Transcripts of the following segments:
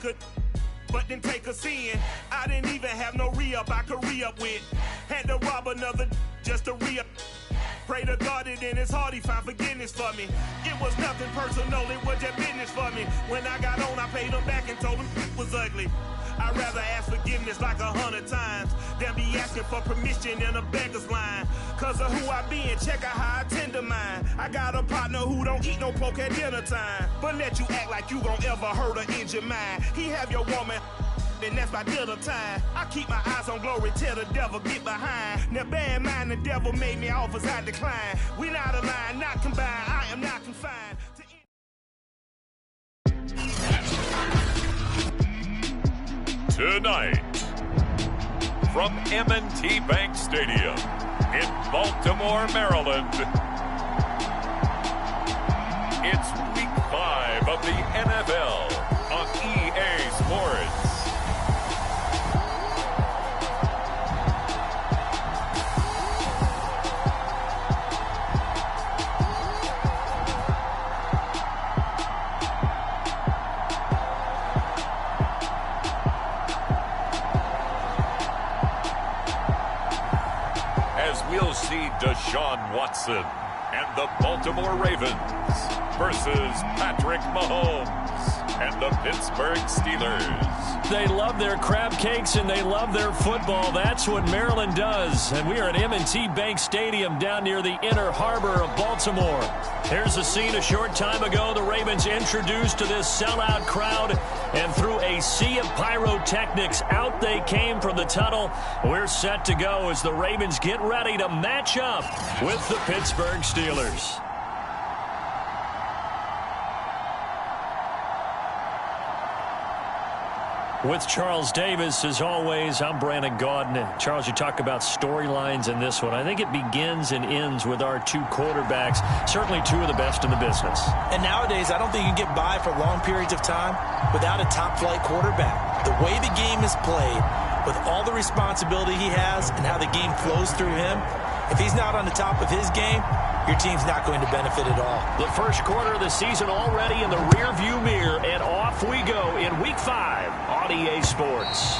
good, but then take a sin. I didn't even have no re-up I could re-up with. Had to rob another just to re-up. Pray to God that in his heart he found forgiveness for me. It was nothing personal, it was just business for me. When I got on, I paid him back and told him it was ugly. I'd rather ask forgiveness like 100 times than be asking for permission in a beggar's line. Cause of who I be and check out how I tend to mine. I got a partner who don't eat no pork at dinner time, but let you act like you gon' ever hurt or injure mine. He have your woman, and that's my dinner time. I keep my eyes on glory till the devil get behind. Now bear in mind the devil made me offers I decline. We not aligned, not combined, I am not confined to Tonight, from M&T Bank Stadium in Baltimore, Maryland, it's Week 5 of the NFL on EA Sports. We'll see Deshaun Watson and the Baltimore Ravens versus Patrick Mahomes and the Pittsburgh Steelers. They love their crab cakes and they love their football. That's what Maryland does. And we are at M&T Bank Stadium down near the Inner Harbor of Baltimore. Here's the scene a short time ago. The Ravens introduced to this sellout crowd, and through a sea of pyrotechnics, out they came from the tunnel. We're set to go as the Ravens get ready to match up with the Pittsburgh Steelers. With Charles Davis, as always, I'm Brandon Gaudin. Charles, you talk about storylines in this one. I think it begins and ends with our two quarterbacks, certainly two of the best in the business. And nowadays, I don't think you can get by for long periods of time without a top-flight quarterback. The way the game is played, with all the responsibility he has and how the game flows through him, if he's not on the top of his game, your team's not going to benefit at all. The first quarter of the season already in the rearview mirror, and off we go in Week 5 on EA Sports.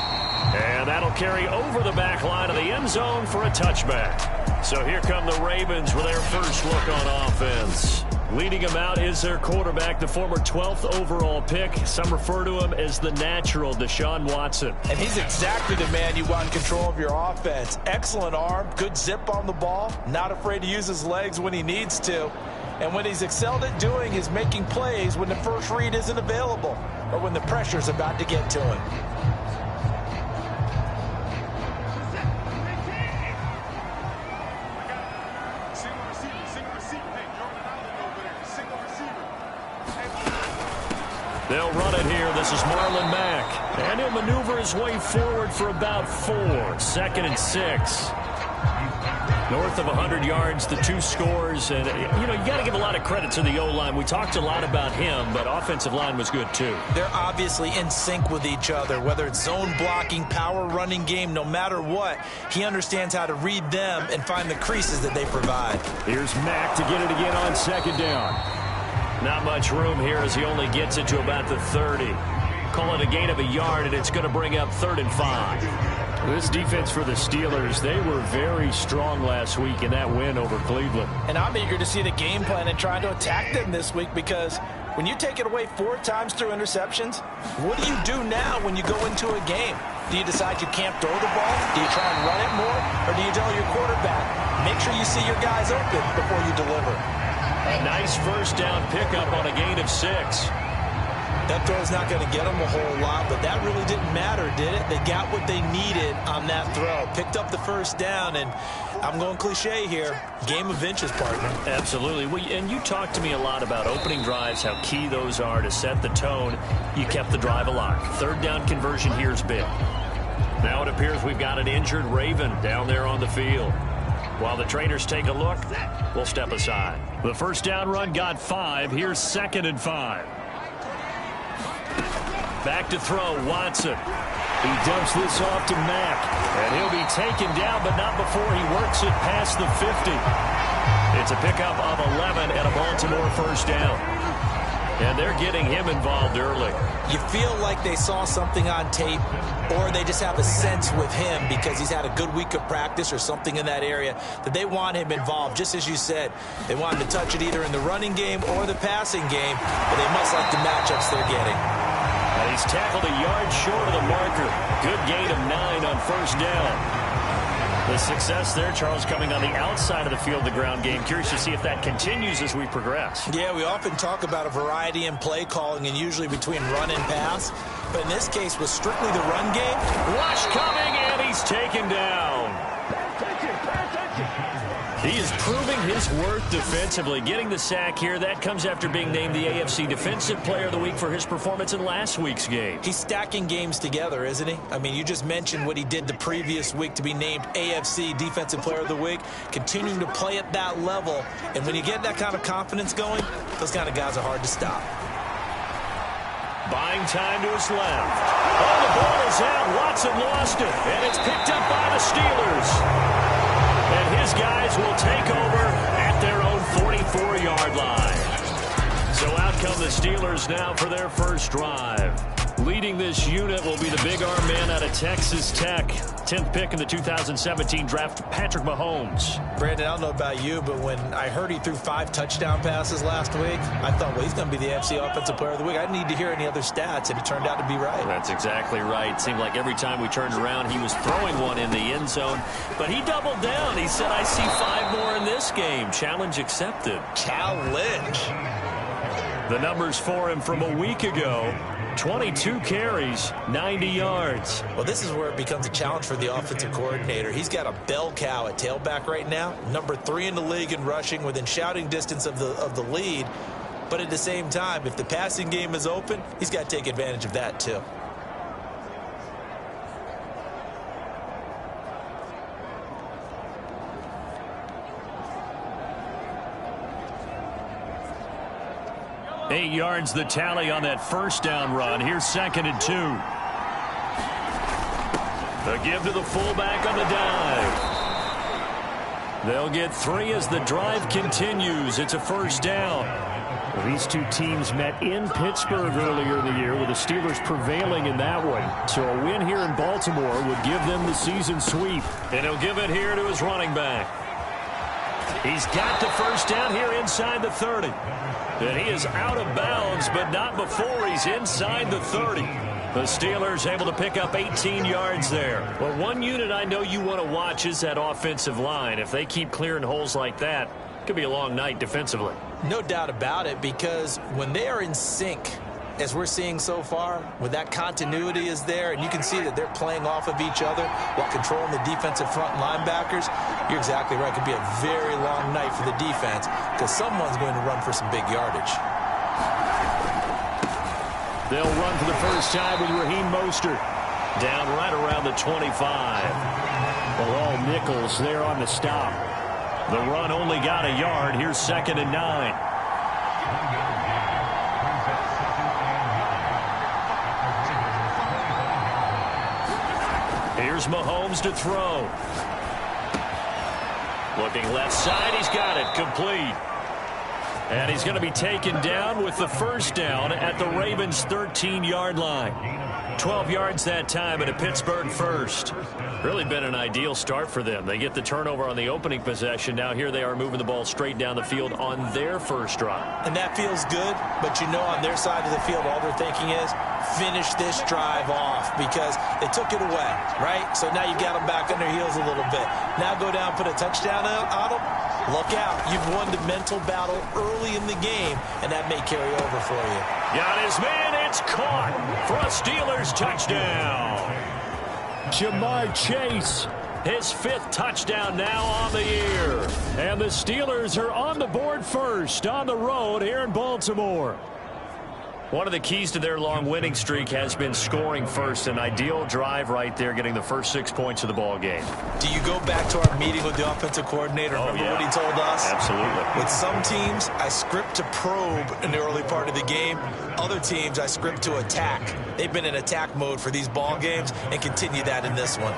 And that'll carry over the back line of the end zone for a touchback. So here come the Ravens with their first look on offense. Leading him out is their quarterback, the former 12th overall pick. Some refer to him as the natural, Deshaun Watson. And he's exactly the man you want in control of your offense. Excellent arm, good zip on the ball, not afraid to use his legs when he needs to. And what he's excelled at doing is making plays when the first read isn't available or when the pressure's about to get to him. They'll run it here. This is Marlon Mack. And he'll maneuver his way forward for about 4. 2nd and 6. North of 100 yards, the 2 scores. And, you know, you got to give a lot of credit to the O-line. We talked a lot about him, but offensive line was good, too. They're obviously in sync with each other, whether it's zone blocking, power running game, no matter what. He understands how to read them and find the creases that they provide. Here's Mack to get it again on 2nd down. Not much room here as he only gets it to about the 30. Call it a gain of a yard, and it's going to bring up 3rd and 5. This defense for the Steelers, they were very strong last week in that win over Cleveland. And I'm eager to see the game plan and try to attack them this week, because when you take it away 4 times through interceptions, what do you do now when you go into a game? Do you decide you can't throw the ball? Do you try and run it more? Or do you tell your quarterback, make sure you see your guys open before you deliver? A nice first down pickup on a gain of 6. That throw's not going to get them a whole lot, but that really didn't matter, did it? They got what they needed on that throw. Picked up the first down, and I'm going cliche here. Game of inches, partner. Absolutely. Well, and you talked to me a lot about opening drives, how key those are to set the tone. You kept the drive alive. 3rd down conversion here is big. Now it appears we've got an injured Raven down there on the field. While the trainers take a look, we'll step aside. The first down run got 5. Here's 2nd and 5. Back to throw, Watson. He dumps this off to Mack. And he'll be taken down, but not before he works it past the 50. It's a pickup of 11 and a Baltimore first down. And they're getting him involved early. You feel like they saw something on tape, or they just have a sense with him because he's had a good week of practice or something in that area that they want him involved. Just as you said, they want him to touch it either in the running game or the passing game, but they must like the matchups they're getting. And he's tackled a yard short of the marker. Good gain of 9 on first down. The success there, Charles, coming on the outside of the field, the ground game. Curious to see if that continues as we progress. Yeah, we often talk about a variety in play calling and usually between run and pass. But in this case, with strictly the run game. Rush coming, and he's taken down. He is proving his worth defensively, getting the sack here. That comes after being named the AFC Defensive Player of the Week for his performance in last week's game. He's stacking games together, isn't he? I mean, you just mentioned what he did the previous week to be named AFC Defensive Player of the Week, continuing to play at that level. And when you get that kind of confidence going, those kind of guys are hard to stop. Buying time to his left. Oh, the ball is out. Watson lost it, and it's picked up by the Steelers. And his guys will take over at their own 44-yard line. So out come the Steelers now for their first drive. Leading this unit will be the big arm man out of Texas Tech. 10th pick in the 2017 draft, Patrick Mahomes. Brandon, I don't know about you, but when I heard he threw 5 touchdown passes last week, I thought, well, he's going to be the AFC Offensive Player of the Week. I didn't need to hear any other stats, and it turned out to be right. That's exactly right. Seemed like every time we turned around, he was throwing one in the end zone. But he doubled down. He said, I see 5 more in this game. Challenge accepted. Challenge. The numbers for him from a week ago. 22 carries, 90 yards. Well, this is where it becomes a challenge for the offensive coordinator. He's got a bell cow at tailback right now, number 3 in the league in rushing, within shouting distance of the lead. But at the same time, if the passing game is open, he's got to take advantage of that too. Eight yards the tally on that first down run. Here's 2nd and 2. The give to the fullback on the dive. They'll get 3 as the drive continues. It's a first down. Well, these two teams met in Pittsburgh earlier in the year, with the Steelers prevailing in that one. So a win here in Baltimore would give them the season sweep. And he'll give it here to his running back. He's got the first down here inside the 30. And he is out of bounds, but not before he's inside the 30. The Steelers able to pick up 18 yards there. Well, one unit I know you want to watch is that offensive line. If they keep clearing holes like that, it could be a long night defensively. No doubt about it, because when they are in sync, as we're seeing so far, when that continuity is there, and you can see that they're playing off of each other while controlling the defensive front linebackers, you're exactly right. It could be a very long night for the defense because someone's going to run for some big yardage. They'll run for the first time with Raheem Mostert. Down right around the 25. Well, all nickels there on the stop. The run only got a yard. Here's 2nd and 9. Here's Mahomes to throw. Looking left side, he's got it, complete. And he's going to be taken down with the first down at the Ravens' 13-yard line. 12 yards that time and a Pittsburgh first. Really been an ideal start for them. They get the turnover on the opening possession. Now here they are moving the ball straight down the field on their first drive. And that feels good, but you know on their side of the field all they're thinking is finish this drive off because they took it away, right? So now you got them back on their heels a little bit. Now go down, put a touchdown on them. Look out. You've won the mental battle early in the game, and that may carry over for you. Got his man. It's caught for a Steelers touchdown. Jamar Chase, his 5th touchdown now on the year. And the Steelers are on the board first on the road here in Baltimore. One of the keys to their long winning streak has been scoring first. An ideal drive right there, getting the first 6 points of the ball game. Do you go back to our meeting with the offensive coordinator? Remember what he told us? Absolutely. With some teams, I script to probe in the early part of the game. Other teams, I script to attack. They've been in attack mode for these ball games and continue that in this one.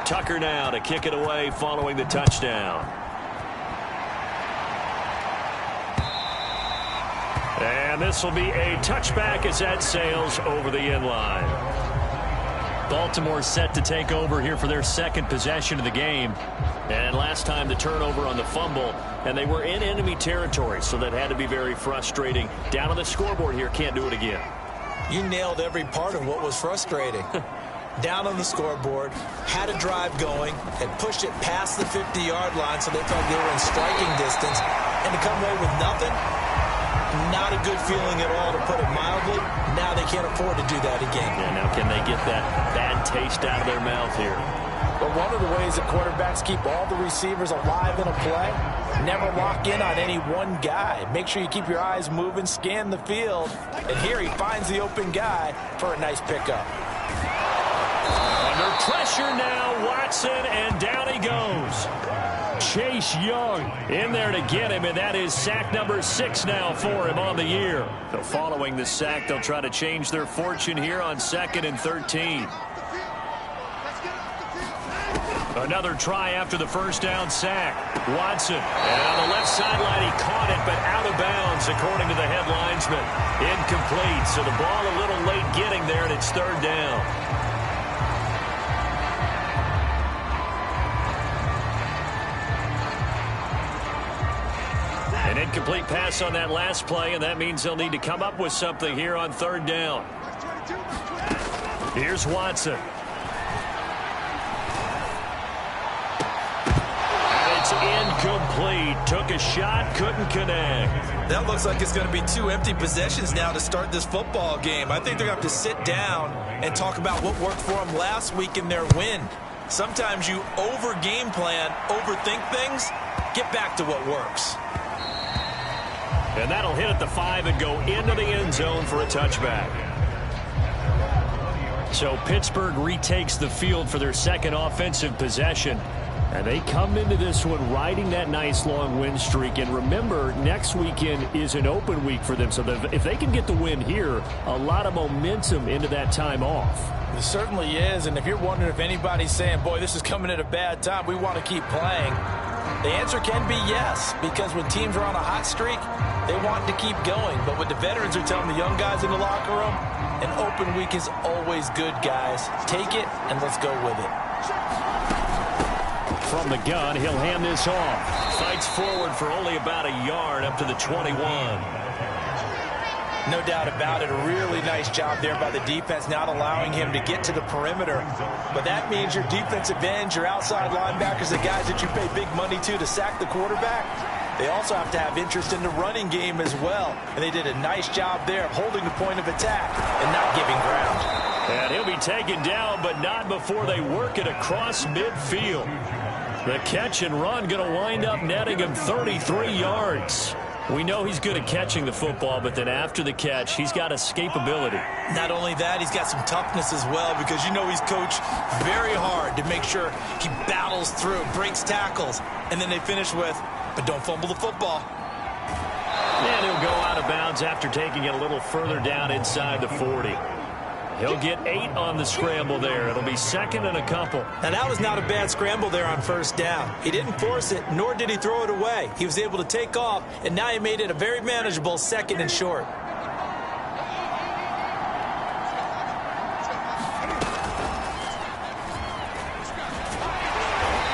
Tucker now to kick it away following the touchdown. And this will be a touchback as that sails over the end line. Baltimore set to take over here for their second possession of the game. And last time the turnover on the fumble, and they were in enemy territory, so that had to be very frustrating. Down on the scoreboard here, can't do it again. You nailed every part of what was frustrating. Down on the scoreboard, had a drive going, had pushed it past the 50-yard line so they felt they were in striking distance, and to come away with nothing, not a good feeling at all, to put it mildly. Now they can't afford to do that again. Yeah, now can they get that bad taste out of their mouth here? But one of the ways that quarterbacks keep all the receivers alive in a play, never lock in on any one guy. Make sure you keep your eyes moving, scan the field, and here he finds the open guy for a nice pickup. Under pressure now, Watson, and down he goes. Chase Young in there to get him, and that is sack number 6 now for him on the year. So following the sack, they'll try to change their fortune here on 2nd and 13. Another try after the first down sack. Watson, and on the left sideline, he caught it, but out of bounds, according to the head linesman. Incomplete, so the ball a little late getting there, and it's 3rd down. An incomplete pass on that last play, and that means they'll need to come up with something here on 3rd down. Here's Watson. Incomplete. Took a shot, couldn't connect. That looks like it's going to be 2 empty possessions now to start this football game. I think they're going to have to sit down and talk about what worked for them last week in their win. Sometimes you over-game plan, overthink things, get back to what works. And that'll hit at the 5 and go into the end zone for a touchback. So Pittsburgh retakes the field for their second offensive possession. And they come into this one riding that nice long win streak. And remember, next weekend is an open week for them. So if they can get the win here, a lot of momentum into that time off. It certainly is. And if you're wondering if anybody's saying, boy, this is coming at a bad time, we want to keep playing, the answer can be yes. Because when teams are on a hot streak, they want to keep going. But what the veterans are telling the young guys in the locker room, an open week is always good, guys. Take it and let's go with it. From the gun, he'll hand this off. Fights forward for only about a yard up to the 21. No doubt about it. A really nice job there by the defense, not allowing him to get to the perimeter. But that means your defensive ends, your outside linebackers, the guys that you pay big money to sack the quarterback, they also have to have interest in the running game as well. And they did a nice job there of holding the point of attack and not giving ground. And he'll be taken down, but not before they work it across midfield. The catch and run going to wind up netting him 33 yards. We know he's good at catching the football, but then after the catch, he's got escapability. Not only that, he's got some toughness as well, because you know he's coached very hard to make sure he battles through, breaks tackles, and then they finish with, but don't fumble the football. And he'll go out of bounds after taking it a little further down inside the 40. He'll get 8 on the scramble there. It'll be 2nd and a couple. Now, that was not a bad scramble there on 1st down. He didn't force it, nor did he throw it away. He was able to take off, and now he made it a very manageable 2nd and short.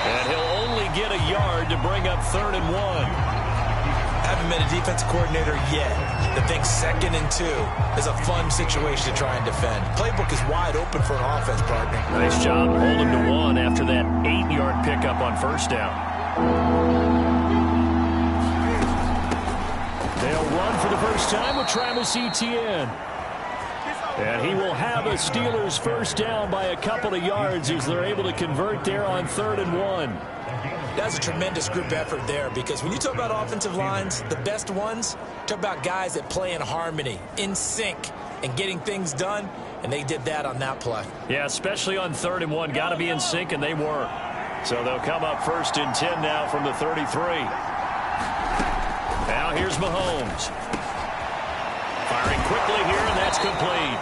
And he'll only get a yard to bring up 3rd and 1. Haven't been a defensive coordinator yet that thinks 2nd and 2 is a fun situation to try and defend. Playbook is wide open for an offense, partner. Nice job holding to 1 after that 8-yard pickup on 1st down. They'll run for the first time with Travis Etienne. And he will have a Steelers 1st down by a couple of yards as they're able to convert there on 3rd and 1. That's a tremendous group effort there, because when you talk about offensive lines, the best ones, talk about guys that play in harmony, in sync, and getting things done, and they did that on that play. Yeah, especially on 3rd and 1. Got to be in sync, and they were. So they'll come up 1st and 10 now from the 33. Now here's Mahomes. Firing quickly here, and that's complete.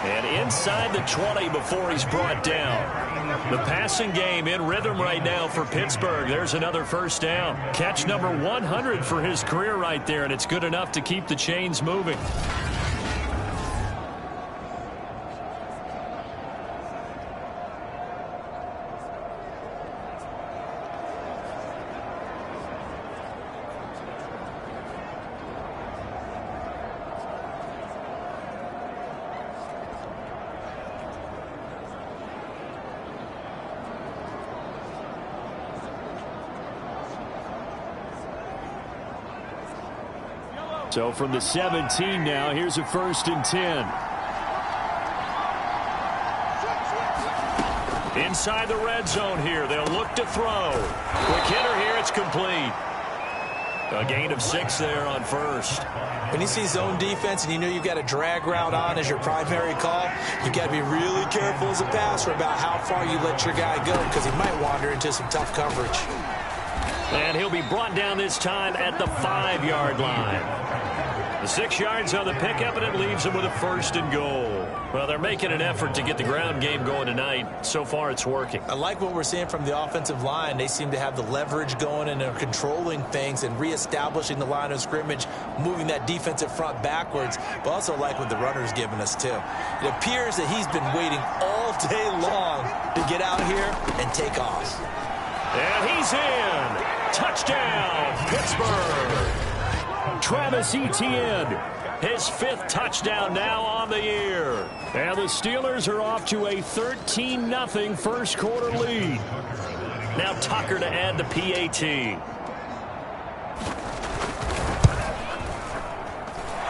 And inside the 20 before he's brought down. The passing game in rhythm right now for Pittsburgh. There's another first down. Catch number 100 for his career right there, and it's good enough to keep the chains moving. So from the 17 now, here's a 1st and 10. Inside the red zone here, they'll look to throw. Quick hitter here, it's complete. A gain of 6 there on first. When you see zone defense and you know you've got a drag route on as your primary call, you've got to be really careful as a passer about how far you let your guy go because he might wander into some tough coverage. And he'll be brought down this time at the 5-yard line. The 6 yards on the pickup, and it leaves him with a 1st and goal. Well, they're making an effort to get the ground game going tonight. So far, it's working. I like what we're seeing from the offensive line. They seem to have the leverage going and they're controlling things and reestablishing the line of scrimmage, moving that defensive front backwards, but also like what the runner's giving us, too. It appears that he's been waiting all day long to get out here and take off. And he's in. Touchdown, Pittsburgh. Travis Etienne, his 5th touchdown now on the year. And the Steelers are off to a 13-0 first quarter lead. Now Tucker to add the PAT.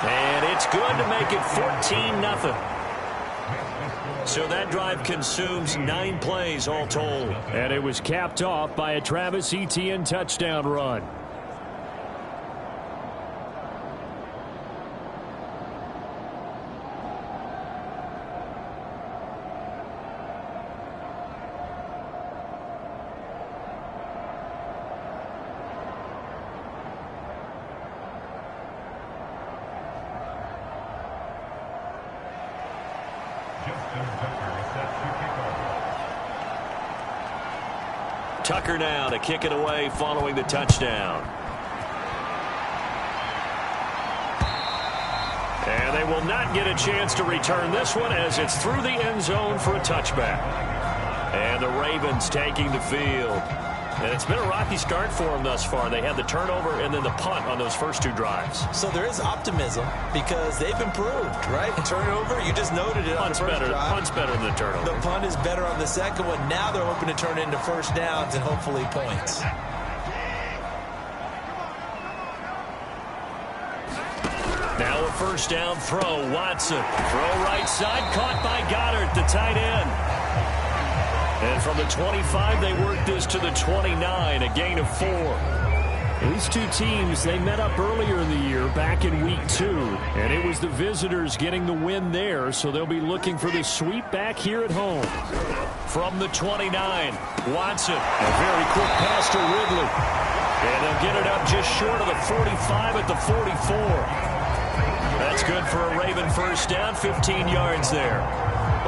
And it's good to make it 14-0. So that drive consumes 9 plays all told. And it was capped off by a Travis Etienne touchdown run. Tucker now to kick it away following the touchdown. And they will not get a chance to return this one as it's through the end zone for a touchback. And the Ravens taking the field. And it's been a rocky start for them thus far. They had the turnover and then the punt on those first 2 drives. So there is optimism because they've improved, right? Turnover, you just noted it on the first drive. Punt's better than the turnover. The punt is better on the second one. Now they're hoping to turn into first downs and hopefully points. Now a first down throw. Watson. Throw right side. Caught by Goddard, the tight end. And from the 25, they work this to the 29, a gain of 4. These two teams, they met up earlier in the year, back in week 2. And it was the visitors getting the win there, so they'll be looking for the sweep back here at home. From the 29, Watson. A very quick pass to Ridley. And they'll get it up just short of the 45 at the 44. That's good for a Raven first down, 15 yards there.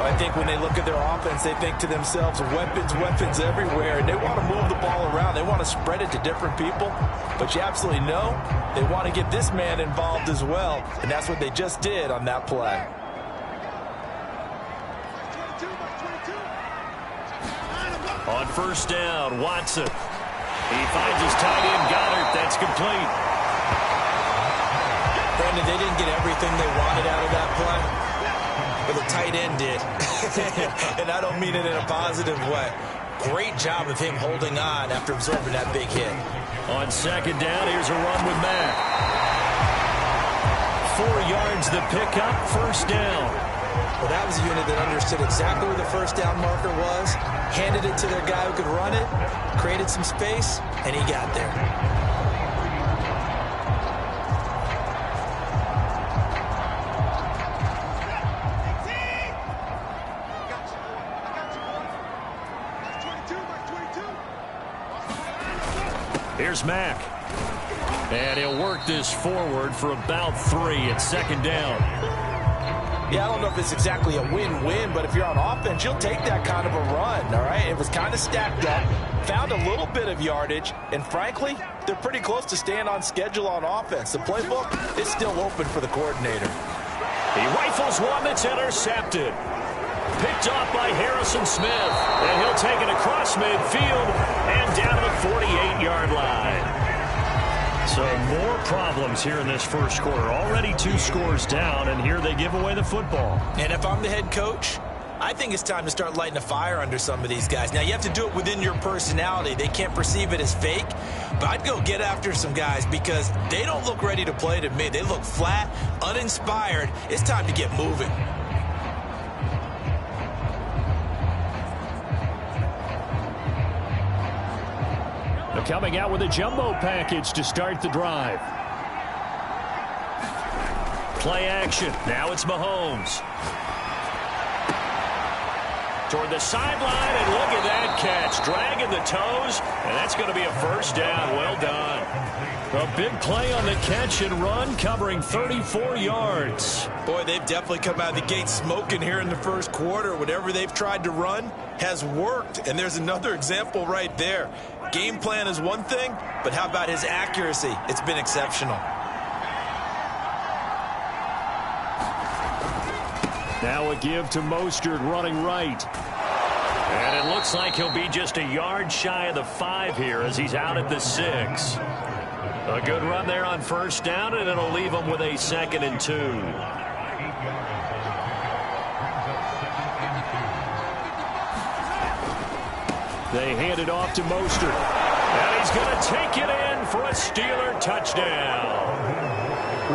I think when they look at their offense, they think to themselves, weapons, weapons everywhere. And they want to move the ball around. They want to spread it to different people. But you absolutely know they want to get this man involved as well. And that's what they just did on that play. On first down, Watson. He finds his tight end, Goddard. That's complete. Brandon, they didn't get everything they wanted out of that play. But the tight end did. And I don't mean it in a positive way. Great job of him holding on after absorbing that big hit. On second down, here's a run with Mack. 4 yards the pickup, first down. Well, that was a unit that understood exactly where the first down marker was, handed it to their guy who could run it, created some space, and he got there. Here's Mack. And he'll work this forward for about 3 at second down. Yeah, I don't know if it's exactly a win-win, but if you're on offense, you'll take that kind of a run, all right? It was kind of stacked up, found a little bit of yardage, and frankly, they're pretty close to staying on schedule on offense. The playbook is still open for the coordinator. He rifles one that's intercepted. Picked off by Harrison Smith, and he'll take it across midfield and down to the 48-yard line. So more problems here in this first quarter. Already 2 scores down, and here they give away the football. And if I'm the head coach, I think it's time to start lighting a fire under some of these guys. Now, you have to do it within your personality. They can't perceive it as fake, but I'd go get after some guys because they don't look ready to play to me. They look flat, uninspired. It's time to get moving. Coming out with a jumbo package to start the drive. Play action. Now it's Mahomes. Toward the sideline, and look at that catch. Dragging the toes, and that's going to be a first down. Well done. A big play on the catch and run, covering 34 yards. Boy, they've definitely come out of the gate smoking here in the first quarter. Whatever they've tried to run has worked, and there's another example right there. Game plan is one thing, but how about his accuracy? It's been exceptional. Now a give to Mostert running right. And it looks like he'll be just a yard shy of the 5 here as he's out at the 6. A good run there on first down, and it'll leave him with a 2nd and 2. They hand it off to Mostert. And he's going to take it in for a Steeler touchdown.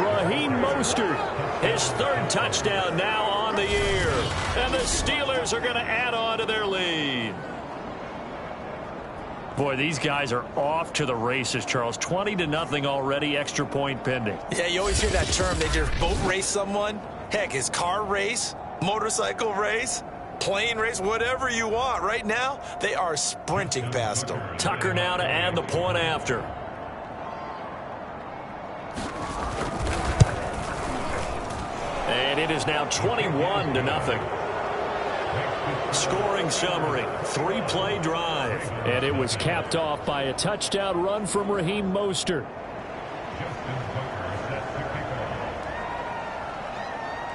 Raheem Mostert, his 3rd touchdown now on the year. And the Steelers are going to add on to their lead. Boy, these guys are off to the races, Charles. 20-0 already, extra point pending. Yeah, you always hear that term. They just boat race someone. Heck, it's car race, motorcycle race, plane race, whatever you want. Right now, they are sprinting past them. Tucker now to add the point after. And it is now 21-0. Scoring summary, 3-play drive. And it was capped off by a touchdown run from Raheem Mostert.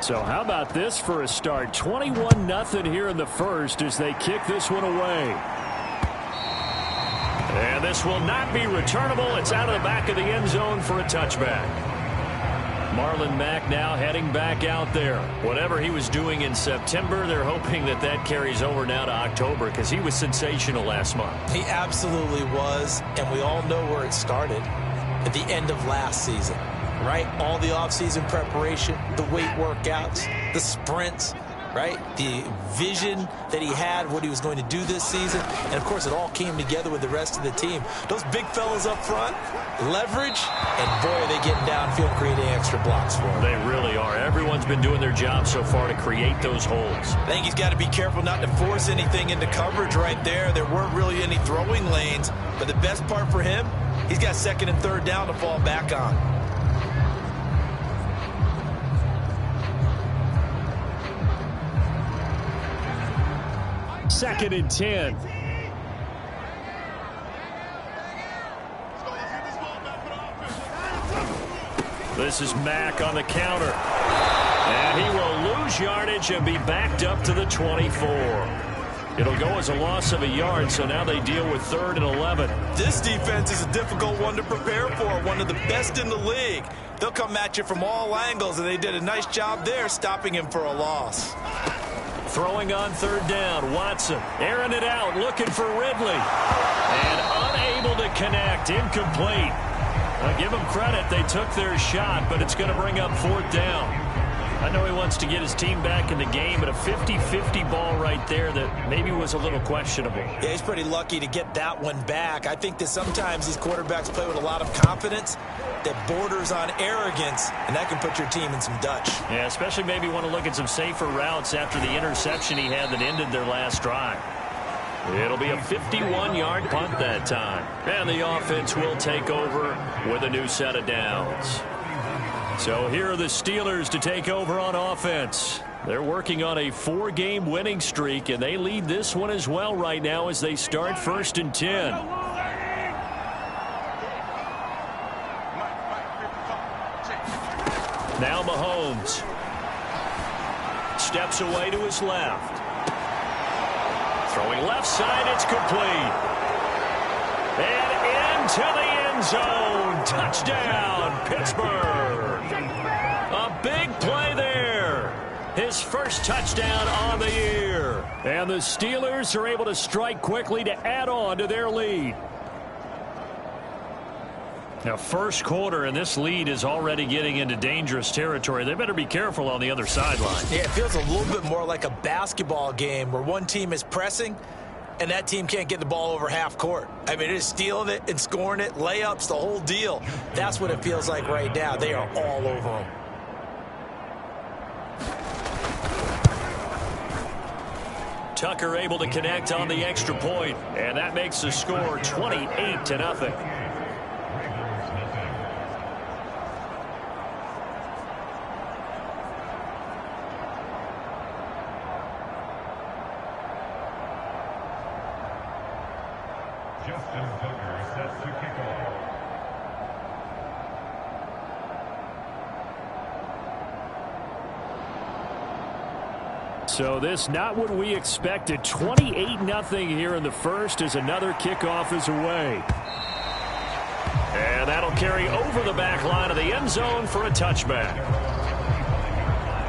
So how about this for a start? 21-0 here in the first as they kick this one away. And this will not be returnable. It's out of the back of the end zone for a touchback. Marlon Mack now heading back out there. Whatever he was doing in September, they're hoping that that carries over now to October because he was sensational last month. He absolutely was, and we all know where it started at the end of last season, right? All the offseason preparation, the weight workouts, the sprints, right? The vision that he had, what he was going to do this season, and of course it all came together with the rest of the team. Those big fellas up front, leverage, and boy, are they getting downfield creating extra blocks for him. They really are. Everyone's been doing their job so far to create those holes. I think he's got to be careful not to force anything into coverage right there. There weren't really any throwing lanes, but the best part for him, he's got 2nd and 3rd down to fall back on. Second and 10. This is Mack on the counter. And he will lose yardage and be backed up to the 24. It'll go as a loss of a yard, so now they deal with 3rd and 11. This defense is a difficult one to prepare for, one of the best in the league. They'll come at you from all angles, and they did a nice job there stopping him for a loss. Throwing on 3rd down, Watson airing it out, looking for Ridley. And unable to connect, incomplete. I'll give them credit, they took their shot, but it's going to bring up 4th down. I know he wants to get his team back in the game, but a 50-50 ball right there that maybe was a little questionable. Yeah, he's pretty lucky to get that one back. I think that sometimes these quarterbacks play with a lot of confidence that borders on arrogance, and that can put your team in some Dutch. Yeah, especially maybe want to look at some safer routes after the interception he had that ended their last drive. It'll be a 51-yard punt that time. And the offense will take over with a new set of downs. So here are the Steelers to take over on offense. They're working on a 4-game winning streak, and they lead this one as well right now as they start 1st and 10. Now Mahomes steps away to his left. Throwing left side, it's complete. And into the end zone. Touchdown, Pittsburgh. A big play there. His first touchdown on the year. And the Steelers are able to strike quickly to add on to their lead. Now, first quarter, and this lead is already getting into dangerous territory. They better be careful on the other sideline. Yeah, it feels a little bit more like a basketball game where one team is pressing and that team can't get the ball over half court. I mean, it is stealing it and scoring it, layups, the whole deal. That's what it feels like right now. They are all over them. Tucker able to connect on the extra point, and that makes the score 28-0. So this not what we expected. 28-0 here in the first as another kickoff is away. And that'll carry over the back line of the end zone for a touchback.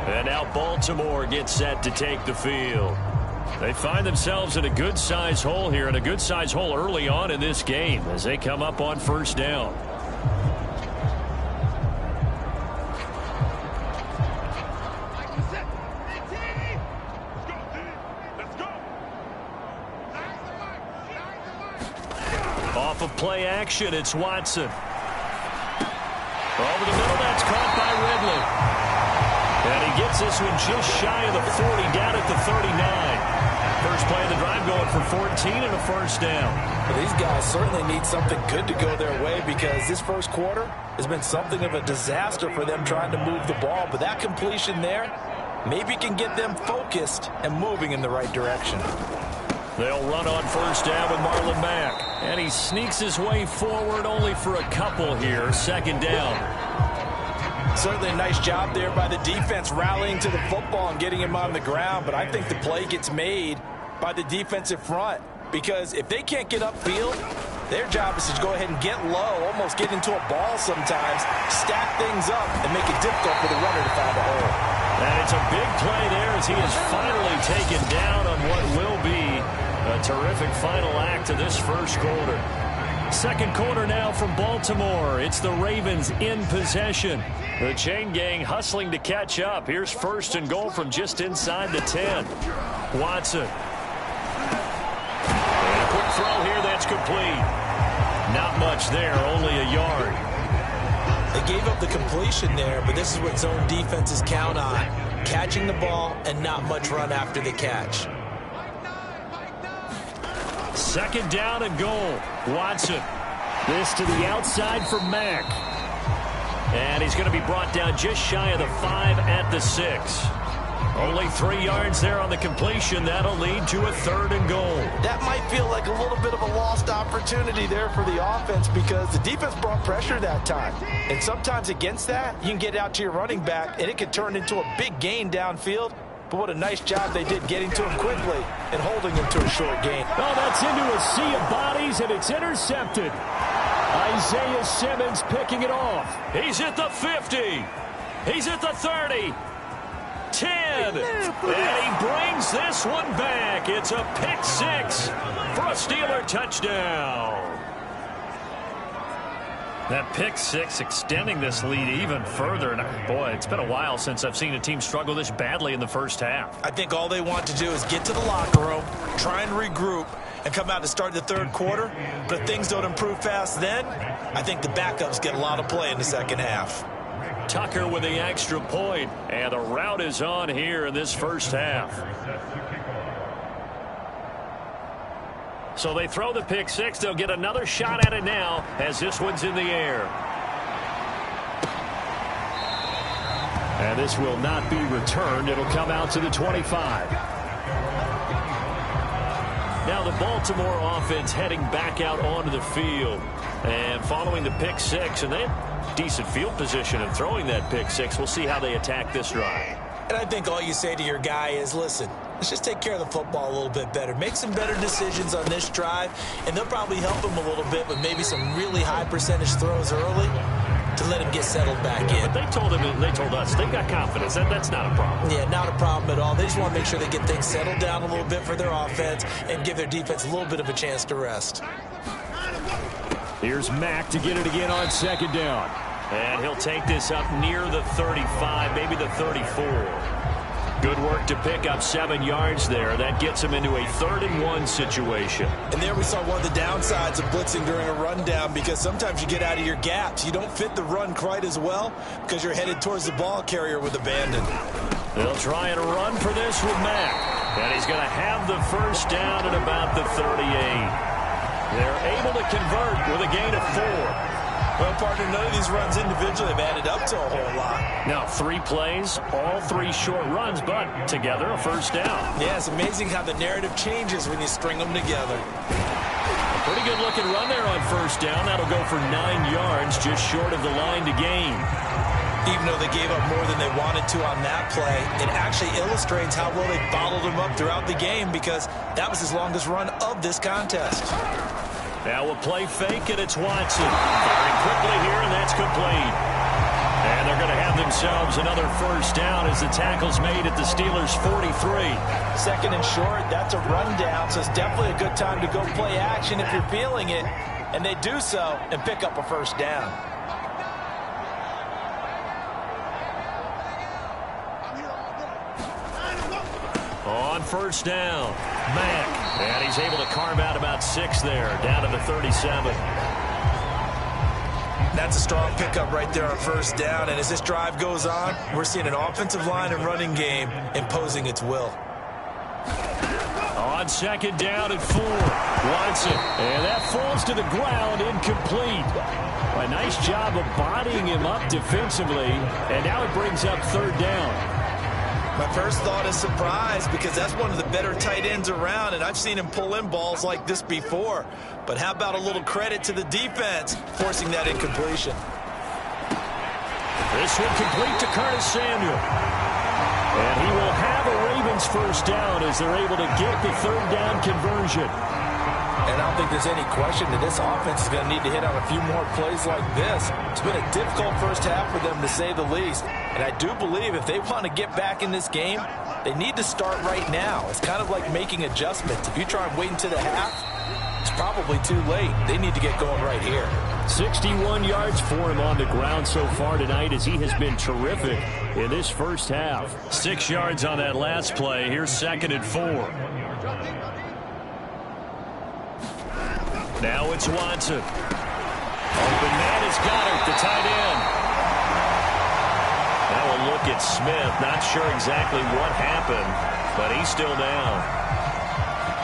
And now Baltimore gets set to take the field. They find themselves in a good-sized hole here, and a good-sized hole early on in this game as they come up on 1st down. Off of play action, it's Watson. Over the middle, that's caught by Ridley. And he gets this one just shy of the 40, down at the 39. First play of the drive going for 14 and a 1st down. Well, these guys certainly need something good to go their way because this first quarter has been something of a disaster for them trying to move the ball. But that completion there maybe can get them focused and moving in the right direction. They'll run on 1st down with Marlon Mack. And he sneaks his way forward only for a couple here. 2nd down. Certainly a nice job there by the defense rallying to the football and getting him on the ground. But I think the play gets made by the defensive front because if they can't get upfield, their job is to go ahead and get low, almost get into a ball sometimes, stack things up, and make it difficult for the runner to find a hole. And it's a big play there as he is finally taken down on what will be a terrific final act of this first quarter. 2nd quarter now from Baltimore. It's the Ravens in possession. The chain gang hustling to catch up. Here's 1st and goal from just inside the 10. Watson. And a quick throw here that's complete. Not much there, only a yard. They gave up the completion there, but this is what zone defenses count on. Catching the ball and not much run after the catch. 2nd down and goal. Watson. This to the outside for Mack. And he's going to be brought down just shy of the 5 at the 6. Only 3 yards there on the completion. That'll lead to a 3rd and goal. That might feel like a little bit of a lost opportunity there for the offense because the defense brought pressure that time. And sometimes against that, you can get out to your running back, and it could turn into a big gain downfield. But what a nice job they did getting to him quickly and holding him to a short gain. Oh, that's into a sea of bodies, and it's intercepted. Isaiah Simmons picking it off. He's at the 50. He's at the 30. 10. And he brings this one back. It's a pick 6 for a Steeler touchdown. That pick 6 extending this lead even further. And boy, it's been a while since I've seen a team struggle this badly in the first half. I think all they want to do is get to the locker room, try and regroup, and come out to start the 3rd quarter. But if things don't improve fast then, I think the backups get a lot of play in the 2nd half. Tucker with the extra point, and the route is on here in this first half. So they throw the pick 6. They'll get another shot at it now as this one's in the air. And this will not be returned. It'll come out to the 25. Now the Baltimore offense heading back out onto the field. And following the pick six, and they have decent field position and throwing that pick six. We'll see how they attack this drive. And I think all you say to your guy is, listen, let's just take care of the football a little bit better. Make some better decisions on this drive, and they'll probably help him a little bit with maybe some really high percentage throws early to let him get settled back in. But they told him, and they told us, they've got confidence. That's not a problem. Yeah, not a problem at all. They just want to make sure they get things settled down a little bit for their offense and give their defense a little bit of a chance to rest. Here's Mack to get it again on second down. And he'll take this up near the 35, maybe the 34. Good work to pick up 7 yards there. That gets him into a 3rd-and-1 situation. And there we saw one of the downsides of blitzing during a rundown, because sometimes you get out of your gaps. You don't fit the run quite as well because you're headed towards the ball carrier with abandon. They'll try and run for this with Mack. And he's going to have the first down at about the 38. They're able to convert with a gain of 4. Well, partner, none of these runs individually have added up to a whole lot. Now, 3 plays, all 3 short runs, but together a first down. Yeah, it's amazing how the narrative changes when you string them together. A pretty good-looking run there on first down. That'll go for 9 yards, just short of the line to gain. Even though they gave up more than they wanted to on that play, it actually illustrates how well they bottled him up throughout the game, because that was his longest run of this contest. Now we'll play fake, and it's Watson. Firing quickly here, and that's complete. And they're going to have themselves another first down as the tackle's made at the Steelers' 43. 2nd and short, that's a rundown, so it's definitely a good time to go play action if you're feeling it. And they do so and pick up a first down. On first down, Mack. And he's able to carve out about 6 there, down to the 37. That's a strong pickup right there on first down. And as this drive goes on, we're seeing an offensive line and running game imposing its will. On 2nd down at 4, Watson. And that falls to the ground, incomplete. A nice job of bodying him up defensively. And now it brings up 3rd down. My first thought is surprise, because that's one of the better tight ends around, and I've seen him pull in balls like this before. But how about a little credit to the defense forcing that incompletion? This one complete to Curtis Samuel. And he will have a Ravens first down as they're able to get the 3rd down conversion. And I don't think there's any question that this offense is going to need to hit on a few more plays like this. It's been a difficult first half for them, to say the least. And I do believe if they want to get back in this game, they need to start right now. It's kind of like making adjustments. If you try and wait until the half, it's probably too late. They need to get going right here. 61 yards for him on the ground so far tonight, as he has been terrific in this first half. 6 yards on that last play. Here's 2nd and 4. Now it's Watson. Open man has got it, the tight end. Now we'll look at Smith. Not sure exactly what happened, but he's still down.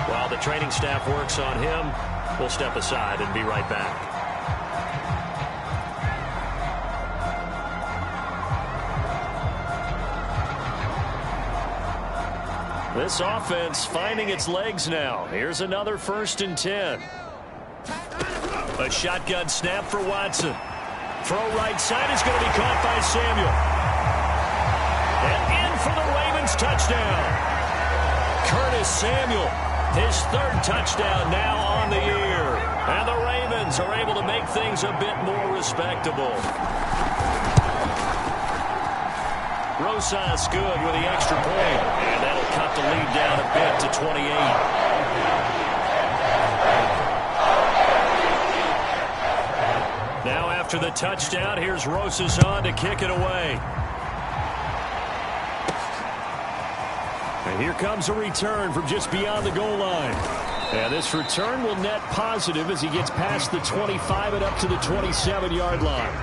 While the training staff works on him, we'll step aside and be right back. This offense finding its legs now. Here's another 1st and 10. A shotgun snap for Watson. Throw right side is going to be caught by Samuel. And in for the Ravens touchdown. Curtis Samuel, his 3rd touchdown now on the year. And the Ravens are able to make things a bit more respectable. Rosas good with the extra point. And that'll cut the lead down a bit to 28. Now after the touchdown, here's Rosas on to kick it away. And here comes a return from just beyond the goal line. And this return will net positive as he gets past the 25 and up to the 27-yard line.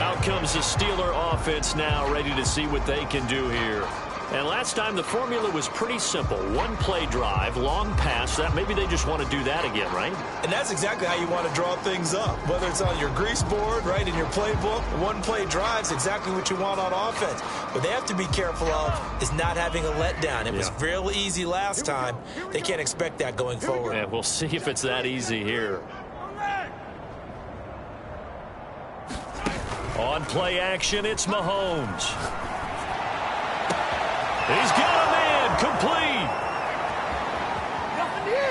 Out comes the Steeler offense now, ready to see what they can do here. And last time the formula was pretty simple. One-play drive, long pass. That maybe they just want to do that again, right? And that's exactly how you want to draw things up. Whether it's on your grease board, right, in your playbook, one-play drive is exactly what you want on offense. What they have to be careful of is not having a letdown. It was real easy last time. They can't expect that going forward. Yeah, we'll see if it's that easy here. On play action, it's Mahomes. He's got a man complete.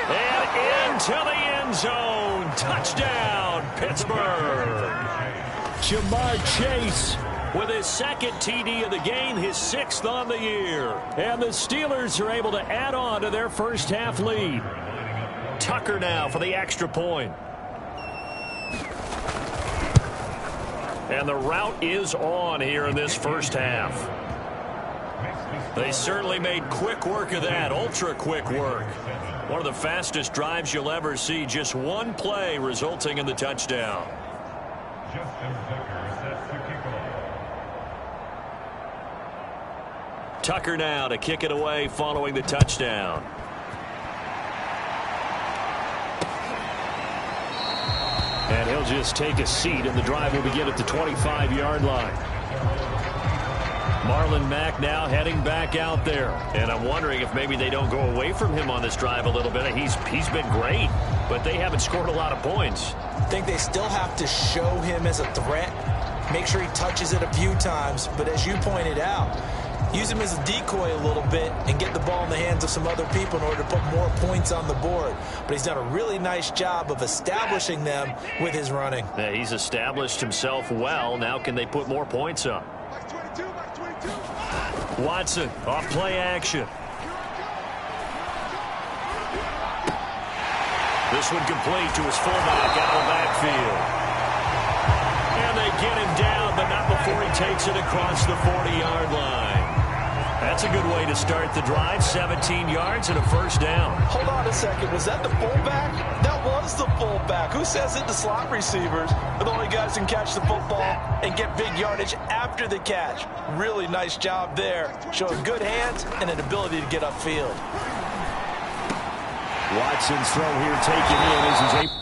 And into the end zone. Touchdown, Pittsburgh. Jamar Chase with his second TD of the game, his sixth on the year. And the Steelers are able to add on to their first half lead. Tucker now for the extra point. And the route is on here in this first half. They certainly made quick work of that, ultra quick work. One of the fastest drives you'll ever see, just one play resulting in the touchdown. Tucker now to kick it away following the touchdown. And he'll just take a seat, and the drive will begin at the 25-yard line. Marlon Mack now heading back out there. And I'm wondering if maybe they don't go away from him on this drive a little bit. He's been great, but they haven't scored a lot of points. I think they still have to show him as a threat. Make sure he touches it a few times. But as you pointed out, use him as a decoy a little bit and get the ball in the hands of some other people in order to put more points on the board. But he's done a really nice job of establishing them with his running. Yeah, he's established himself well. Now can they put more points up? Watson off play action. This one complete to his fullback out of the backfield. And they get him down, but not before he takes it across the 40-yard line. That's a good way to start the drive. 17 yards and a first down. Hold on a second. Was that the fullback? That was the fullback. Who says it? The slot receivers are the only guys who can catch the football and get big yardage after the catch. Really nice job there. Showing good hands and an ability to get upfield. Watson's throw here taken in as he's able.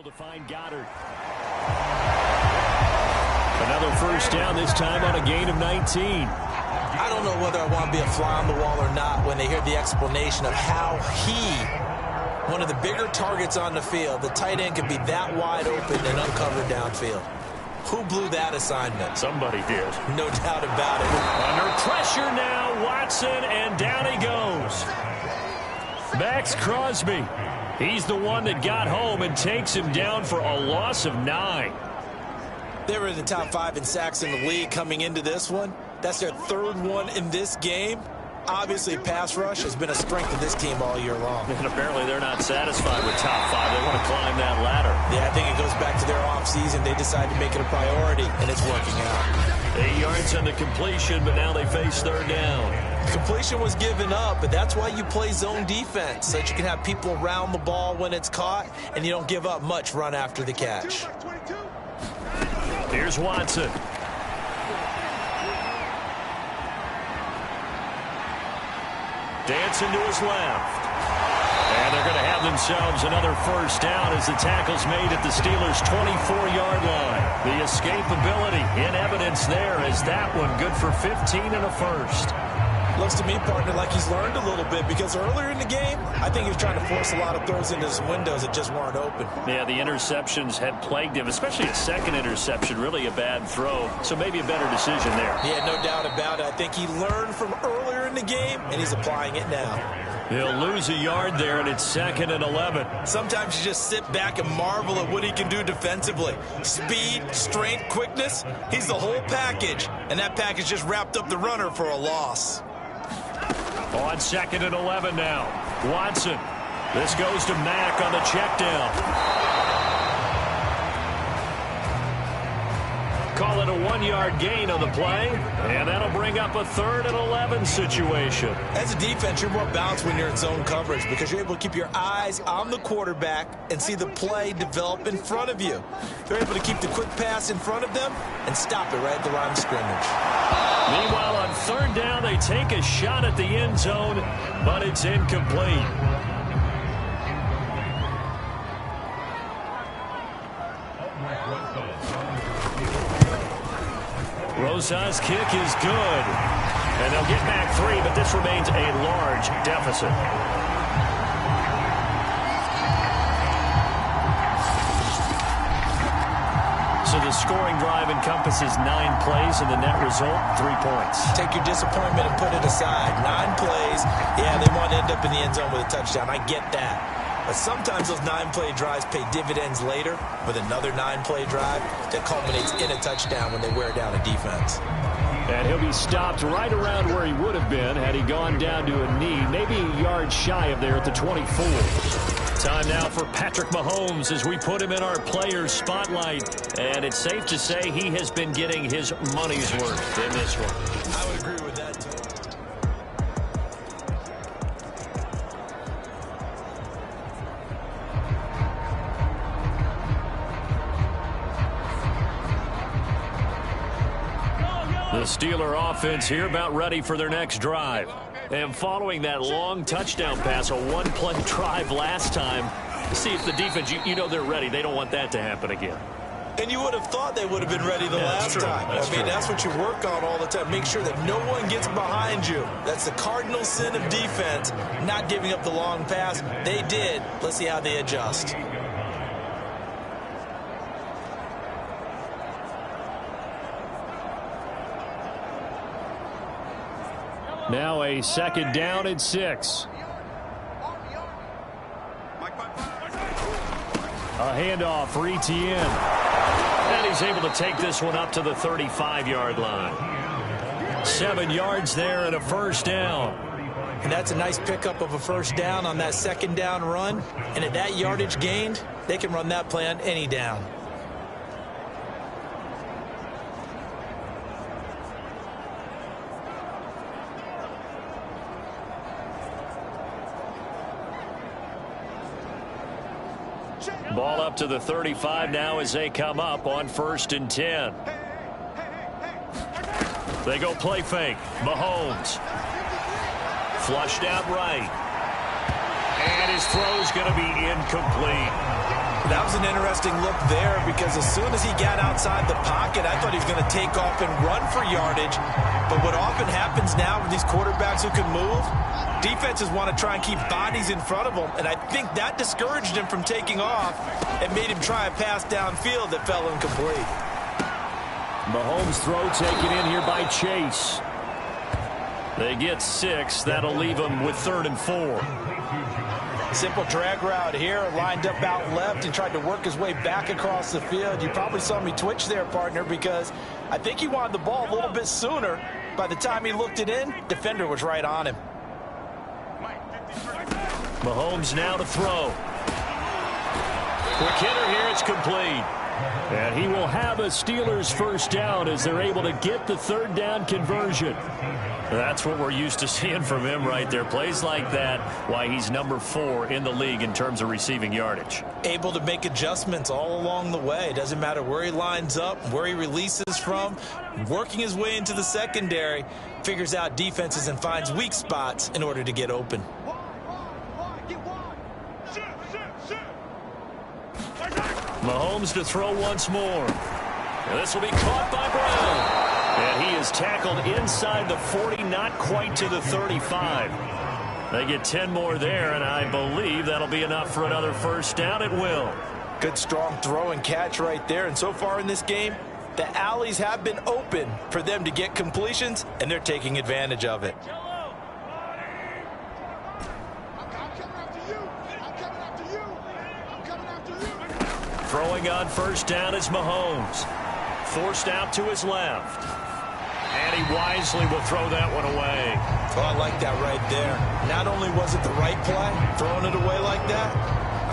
To find Goddard. Another first down, this time on a gain of 19. I don't know whether I want to be a fly on the wall or not when they hear the explanation of how one of the bigger targets on the field, the tight end could be that wide open and uncovered downfield. Who blew that assignment? Somebody did. No doubt about it. Under pressure now, Watson, and down he goes. Max Crosby. He's the one that got home and takes him down for a loss of 9. They were in the top 5 in sacks in the league coming into this one. That's their 3rd one in this game. Obviously, pass rush has been a strength of this team all year long. And apparently they're not satisfied with top 5. They want to climb that ladder. Yeah, I think it goes back to their offseason. They decided to make it a priority, and it's working out. 8 yards on the completion, but now they face 3rd down. Completion was given up, but that's why you play zone defense, so that you can have people around the ball when it's caught, and you don't give up much run after the catch. Here's Watson. Dancing to his left. And they're going to have themselves another first down as the tackle's made at the Steelers' 24-yard line. The escapability in evidence there as that one good for 15 and a first. Looks to me, partner, like he's learned a little bit because earlier in the game, I think he was trying to force a lot of throws into his windows that just weren't open. Yeah, the interceptions had plagued him, especially a second interception, really a bad throw. So maybe a better decision there. Yeah, no doubt about it. I think he learned from earlier in the game, and he's applying it now. He'll lose a yard there, and it's 2nd and 11. Sometimes you just sit back and marvel at what he can do defensively. Speed, strength, quickness, he's the whole package. And that package just wrapped up the runner for a loss. On 2nd and 11 now. Watson. This goes to Mack on the check down. Call it a 1-yard gain on the play, and that'll bring up a 3rd and 11 situation. As a defense, you're more balanced when you're in zone coverage because you're able to keep your eyes on the quarterback and see the play develop in front of you. They're able to keep the quick pass in front of them and stop it right at the line of scrimmage. Meanwhile, on 3rd down, they take a shot at the end zone, but it's incomplete. Rosa's kick is good. And they'll get back 3, but this remains a large deficit. So the scoring drive encompasses 9 plays, and the net result, 3 points. Take your disappointment and put it aside. 9 plays. Yeah, they want to end up in the end zone with a touchdown. I get that. But sometimes those 9-play drives pay dividends later with another 9-play drive that culminates in a touchdown when they wear down a defense. And he'll be stopped right around where he would have been had he gone down to a knee, maybe a yard shy of there at the 24. Time now for Patrick Mahomes as we put him in our players spotlight. And it's safe to say he has been getting his money's worth in this one. I would agree with that, too. The Steeler offense here about ready for their next drive. And following that long touchdown pass, a 1-play drive last time, see if the defense, you know they're ready. They don't want that to happen again. And you would have thought they would have been ready the last time. That's what you work on all the time. Make sure that no one gets behind you. That's the cardinal sin of defense, not giving up the long pass. They did. Let's see how they adjust. Now a 2nd down and 6. A handoff for Etienne. And he's able to take this one up to the 35-yard line. 7 yards there and a first down. And that's a nice pickup of a first down on that 2nd down run. And at that yardage gained, they can run that play on any down. Ball up to the 35 now as they come up on 1st and 10. They go play fake. Mahomes. Flushed out right. And his throw's going to be incomplete. That was an interesting look there because as soon as he got outside the pocket, I thought he was going to take off and run for yardage. But what often happens now with these quarterbacks who can move, defenses want to try and keep bodies in front of them, and I think that discouraged him from taking off and made him try a pass downfield that fell incomplete. Mahomes' throw taken in here by Chase. They get 6. That'll leave them with 3rd and 4. Simple drag route here, lined up out left and tried to work his way back across the field. You probably saw me twitch there, partner, because I think he wanted the ball a little bit sooner. By the time he looked it in, defender was right on him. Mahomes now to throw. Quick hitter here, it's complete. And he will have a Steelers first down as they're able to get the 3rd down conversion. That's what we're used to seeing from him right there. Plays like that, why he's number 4 in the league in terms of receiving yardage. Able to make adjustments all along the way. Doesn't matter where he lines up, where he releases from. Working his way into the secondary, figures out defenses and finds weak spots in order to get open. Mahomes to throw once more. And this will be caught by Brown. And he is tackled inside the 40, not quite to the 35. They get 10 more there, and I believe that'll be enough for another first down. It will. Good strong throw and catch right there. And so far in this game, the alleys have been open for them to get completions, and they're taking advantage of it. Throwing on first down is Mahomes. Forced out to his left. And he wisely will throw that one away. Oh, I like that right there. Not only was it the right play, throwing it away like that,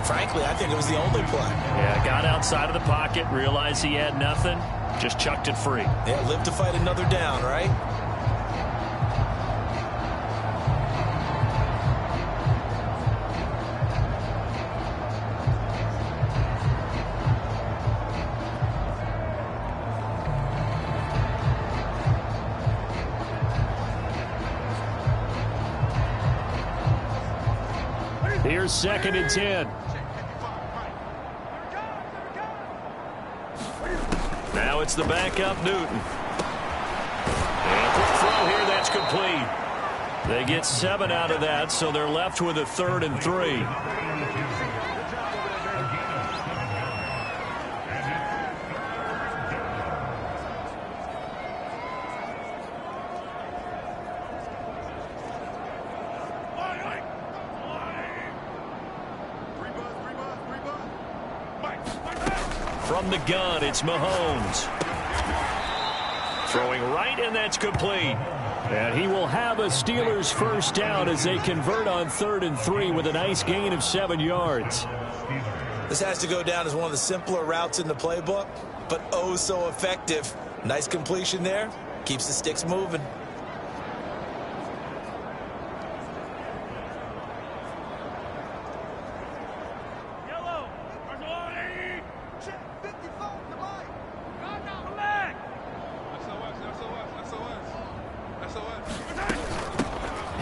frankly, I think it was the only play. Yeah, got outside of the pocket, realized he had nothing, just chucked it free. Yeah, live to fight another down, right? Here's 2nd and 10. Now it's the backup Newton. And quick throw here, that's complete. They get 7 out of that, so they're left with a 3rd and 3. From the gun, it's Mahomes. Throwing right, and that's complete. And he will have a Steelers first down as they convert on 3rd and 3 with a nice gain of 7 yards. This has to go down as one of the simpler routes in the playbook, but oh so effective. Nice completion there. Keeps the sticks moving.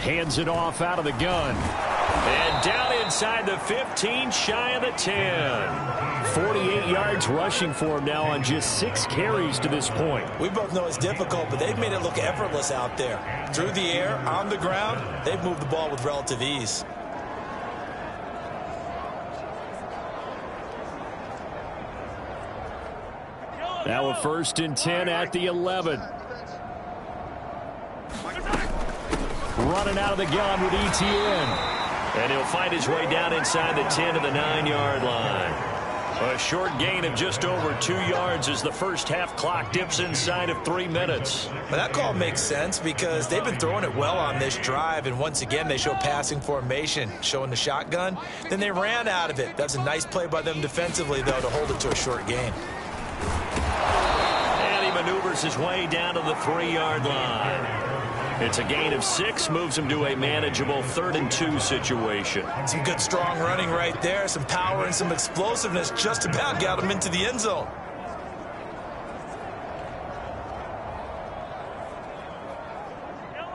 Hands it off out of the gun. And down inside the 15, shy of the 10. 48 yards rushing for him now on just 6 carries to this point. We both know it's difficult, but they've made it look effortless out there. Through the air, on the ground, they've moved the ball with relative ease. Now a 1st and 10 at the 11. Running out of the gun with ETN. And he'll find his way down inside the 10 to the 9-yard line. A short gain of just over 2 yards as the first half clock dips inside of 3 minutes. Well, that call makes sense because they've been throwing it well on this drive, and once again they show passing formation, showing the shotgun. Then they ran out of it. That's a nice play by them defensively, though, to hold it to a short gain. And he maneuvers his way down to the 3-yard line. It's a gain of 6, moves him to a manageable 3rd and 2 situation. Some good strong running right there, some power and some explosiveness just about got him into the end zone.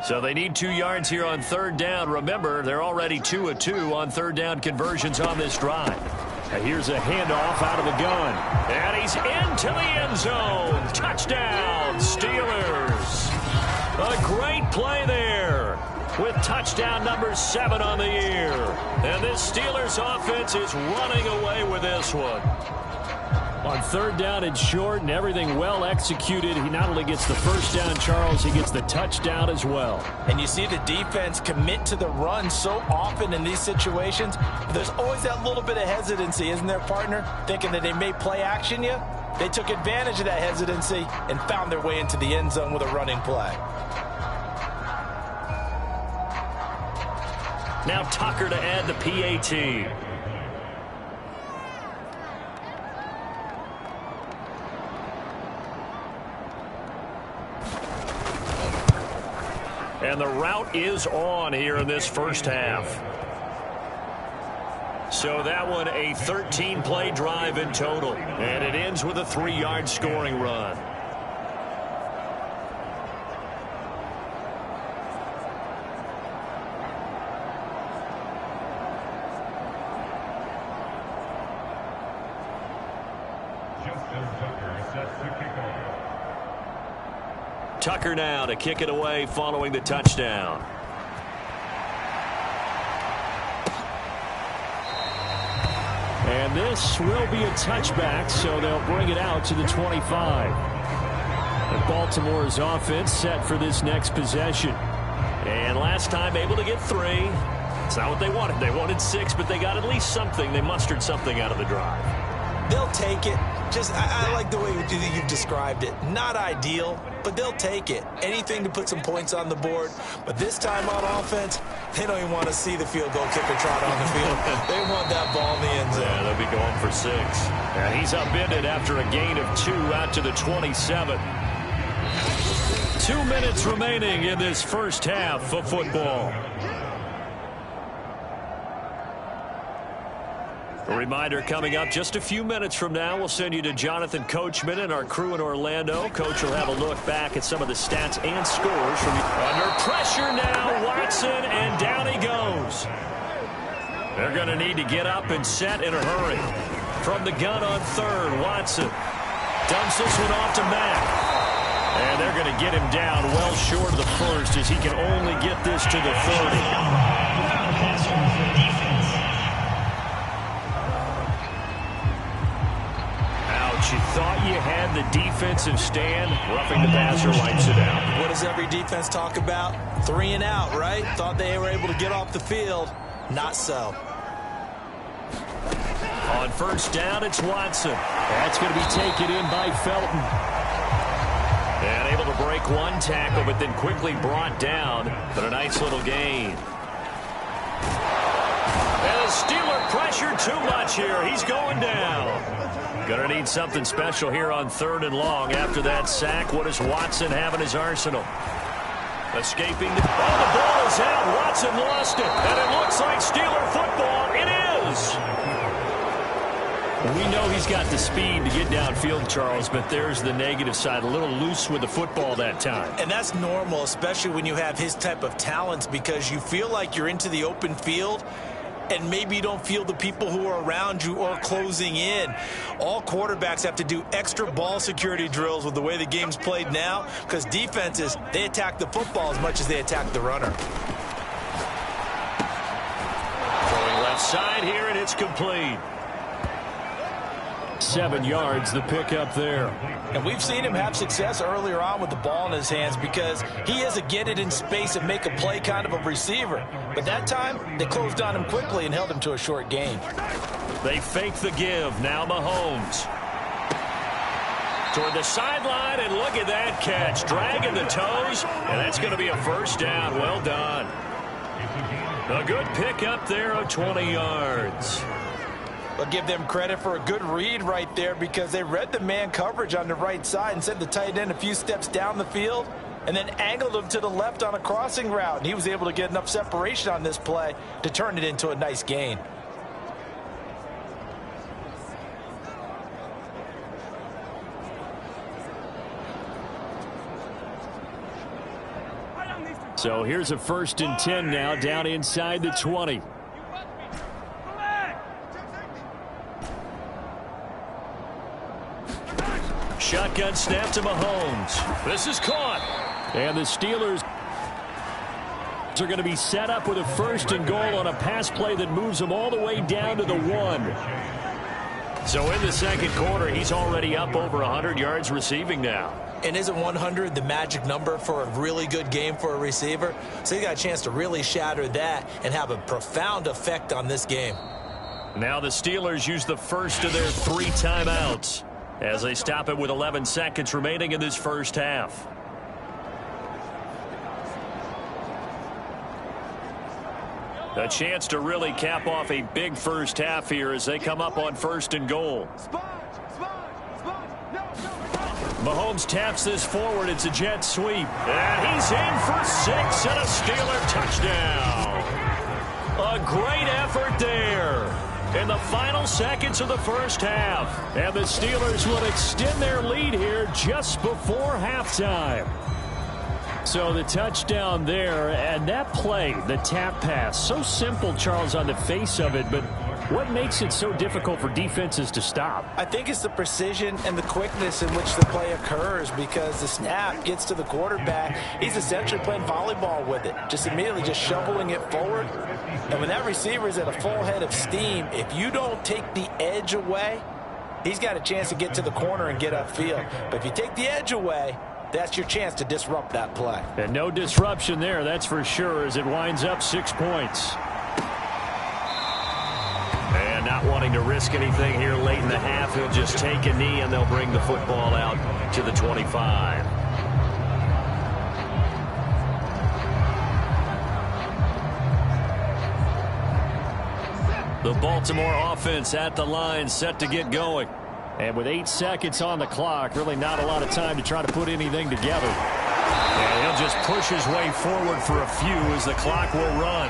So they need 2 yards here on 3rd down. Remember, they're already 2 of 2 on 3rd down conversions on this drive. Here's a handoff out of the gun. And he's into the end zone. Touchdown, Steelers. A great play there with touchdown number 7 on the year. And this Steelers offense is running away with this one. On third down and short and everything well executed, he not only gets the first down, Charles, he gets the touchdown as well. And you see the defense commit to the run so often in these situations. But there's always that little bit of hesitancy, isn't there, partner? Thinking that they may play action you. They took advantage of that hesitancy and found their way into the end zone with a running play. Now Tucker to add the PAT. And the route is on here in this first half. So that one a 13-play drive in total. And it ends with a 3-yard scoring run. Tucker now to kick it away following the touchdown. And this will be a touchback, so they'll bring it out to the 25. And Baltimore's offense set for this next possession. And last time able to get 3. It's not what they wanted. They wanted 6, but they got at least something. They mustered something out of the drive. They'll take it. I like the way you've described it. Not ideal, but they'll take it. Anything to put some points on the board. But this time on offense, they don't even want to see the field goal kicker trot on the field. They want that ball in the end zone. Yeah, they'll be going for 6. And he's upended after a gain of 2 out to the 27. 2 minutes remaining in this first half of football. A reminder coming up just a few minutes from now, we'll send you to Jonathan Coachman and our crew in Orlando. Coach will have a look back at some of the stats and scores from under pressure now. Watson, and down he goes. They're going to need to get up and set in a hurry. From the gun on third, Watson dumps this one off to Mack. And they're going to get him down well short of the first as he can only get this to the 30. You thought you had the defensive stand. Roughing the passer wipes it out. What does every defense talk about? 3 and out, right? Thought they were able to get off the field. Not so. On first down, it's Watson. That's going to be taken in by Felton. And able to break one tackle, but then quickly brought down. But a nice little gain. And the Steeler pressure too much here. He's going down. Going to need something special here on third and long after that sack. What does Watson have in his arsenal? Escaping. The ball is out. Watson lost it. And it looks like Steeler football. It is. We know he's got the speed to get downfield, Charles, but there's the negative side. A little loose with the football that time. And that's normal, especially when you have his type of talents, because you feel like you're into the open field and maybe you don't feel the people who are around you or closing in. All quarterbacks have to do extra ball security drills with the way the game's played now, because defenses, they attack the football as much as they attack the runner. Throwing left side here, and it's complete. 7 yards, the pickup there. And we've seen him have success earlier on with the ball in his hands because he is a get it in space and make a play kind of a receiver. But that time, they closed on him quickly and held him to a short gain. They fake the give. Now Mahomes. Toward the sideline, and look at that catch. Dragging the toes, and that's going to be a first down. Well done. A good pickup there of 20 yards. I'll give them credit for a good read right there because they read the man coverage on the right side and sent the tight end a few steps down the field and then angled him to the left on a crossing route. And he was able to get enough separation on this play to turn it into a nice gain. So here's a 1st and 10 now down inside the 20. Shotgun snap to Mahomes. This is caught. And the Steelers are going to be set up with a 1st and goal on a pass play that moves them all the way down to the 1. So in the second quarter, he's already up over 100 yards receiving now. And isn't 100 the magic number for a really good game for a receiver? So he got a chance to really shatter that and have a profound effect on this game. Now the Steelers use the first of their 3 timeouts as they stop it with 11 seconds remaining in this first half. A chance to really cap off a big first half here as they come up on 1st and goal. Mahomes taps this forward. It's a jet sweep. And he's in for 6 and a Steeler touchdown. A great effort there in the final seconds of the first half. And the Steelers will extend their lead here just before halftime. So the touchdown there, and that play, the tap pass, so simple, Charles, on the face of it, but what makes it so difficult for defenses to stop? I think it's the precision and the quickness in which the play occurs, because the snap gets to the quarterback. He's essentially playing volleyball with it, just immediately just shoveling it forward. And when that receiver is at a full head of steam, if you don't take the edge away, he's got a chance to get to the corner and get upfield. But if you take the edge away, that's your chance to disrupt that play. And no disruption there, that's for sure, as it winds up 6 points. And not wanting to risk anything here late in the half, he'll just take a knee and they'll bring the football out to the 25. The Baltimore offense at the line, set to get going. And with 8 seconds on the clock, really not a lot of time to try to put anything together. And he'll just push his way forward for a few as the clock will run.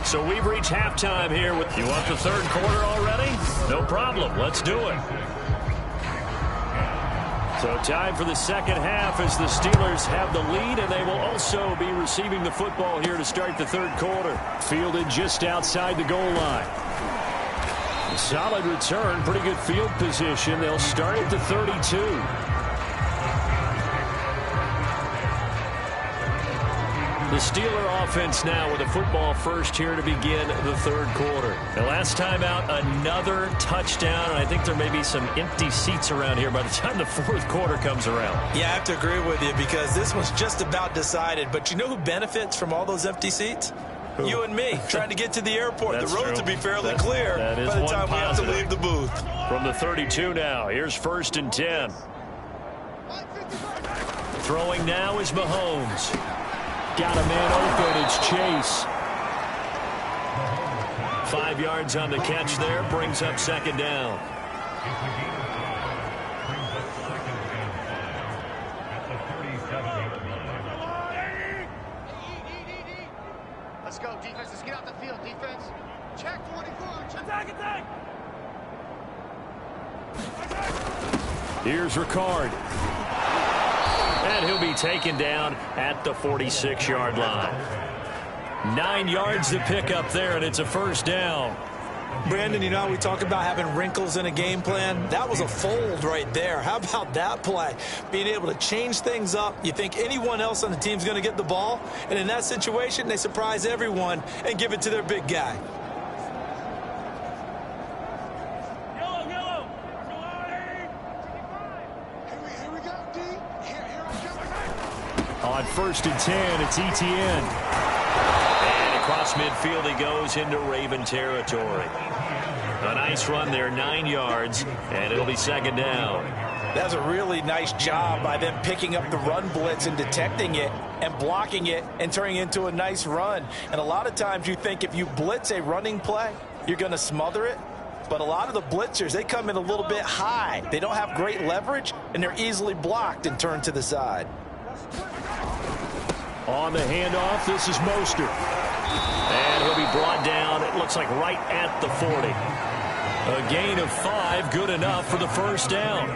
So we've reached halftime here. You want the third quarter already? No problem. Let's do it. So time for the second half as the Steelers have the lead, and they will also be receiving the football here to start the third quarter. Fielded just outside the goal line. Solid return, pretty good field position. They'll start at the 32. The Steeler offense now with a football first here to begin the third quarter. The last time out, another touchdown, and I think there may be some empty seats around here by the time the fourth quarter comes around. Yeah, I have to agree with you because this one's just about decided. But you know who benefits from all those empty seats? Who? You and me, trying to get to the airport. The roads will be fairly clear by the time we have to leave the booth. From the 32 now, here's 1st and 10. Throwing now is Mahomes. Got a man open. It's Chase. 5 yards on the catch there. Brings up 2nd down. Let's go, defense. Let's get out the field, defense. Check 44. Attack. Here's Ricard. And he'll be taken down at the 46-yard line. 9 yards to pick up there, and it's a 1st down. Brandon, you know how we talk about having wrinkles in a game plan? That was a fold right there. How about that play? Being able to change things up. You think anyone else on the team's going to get the ball, and in that situation, they surprise everyone and give it to their big guy. On 1st and 10, it's Etienne. And across midfield he goes into Raven territory. A nice run there, 9 yards, and it'll be 2nd down. That's a really nice job by them picking up the run blitz and detecting it and blocking it and turning it into a nice run. And a lot of times you think if you blitz a running play, you're going to smother it. But a lot of the blitzers, they come in a little bit high. They don't have great leverage, and they're easily blocked and turned to the side. On the handoff, this is Mostert. And he'll be brought down, it looks like right at the 40. A gain of 5, good enough for the first down.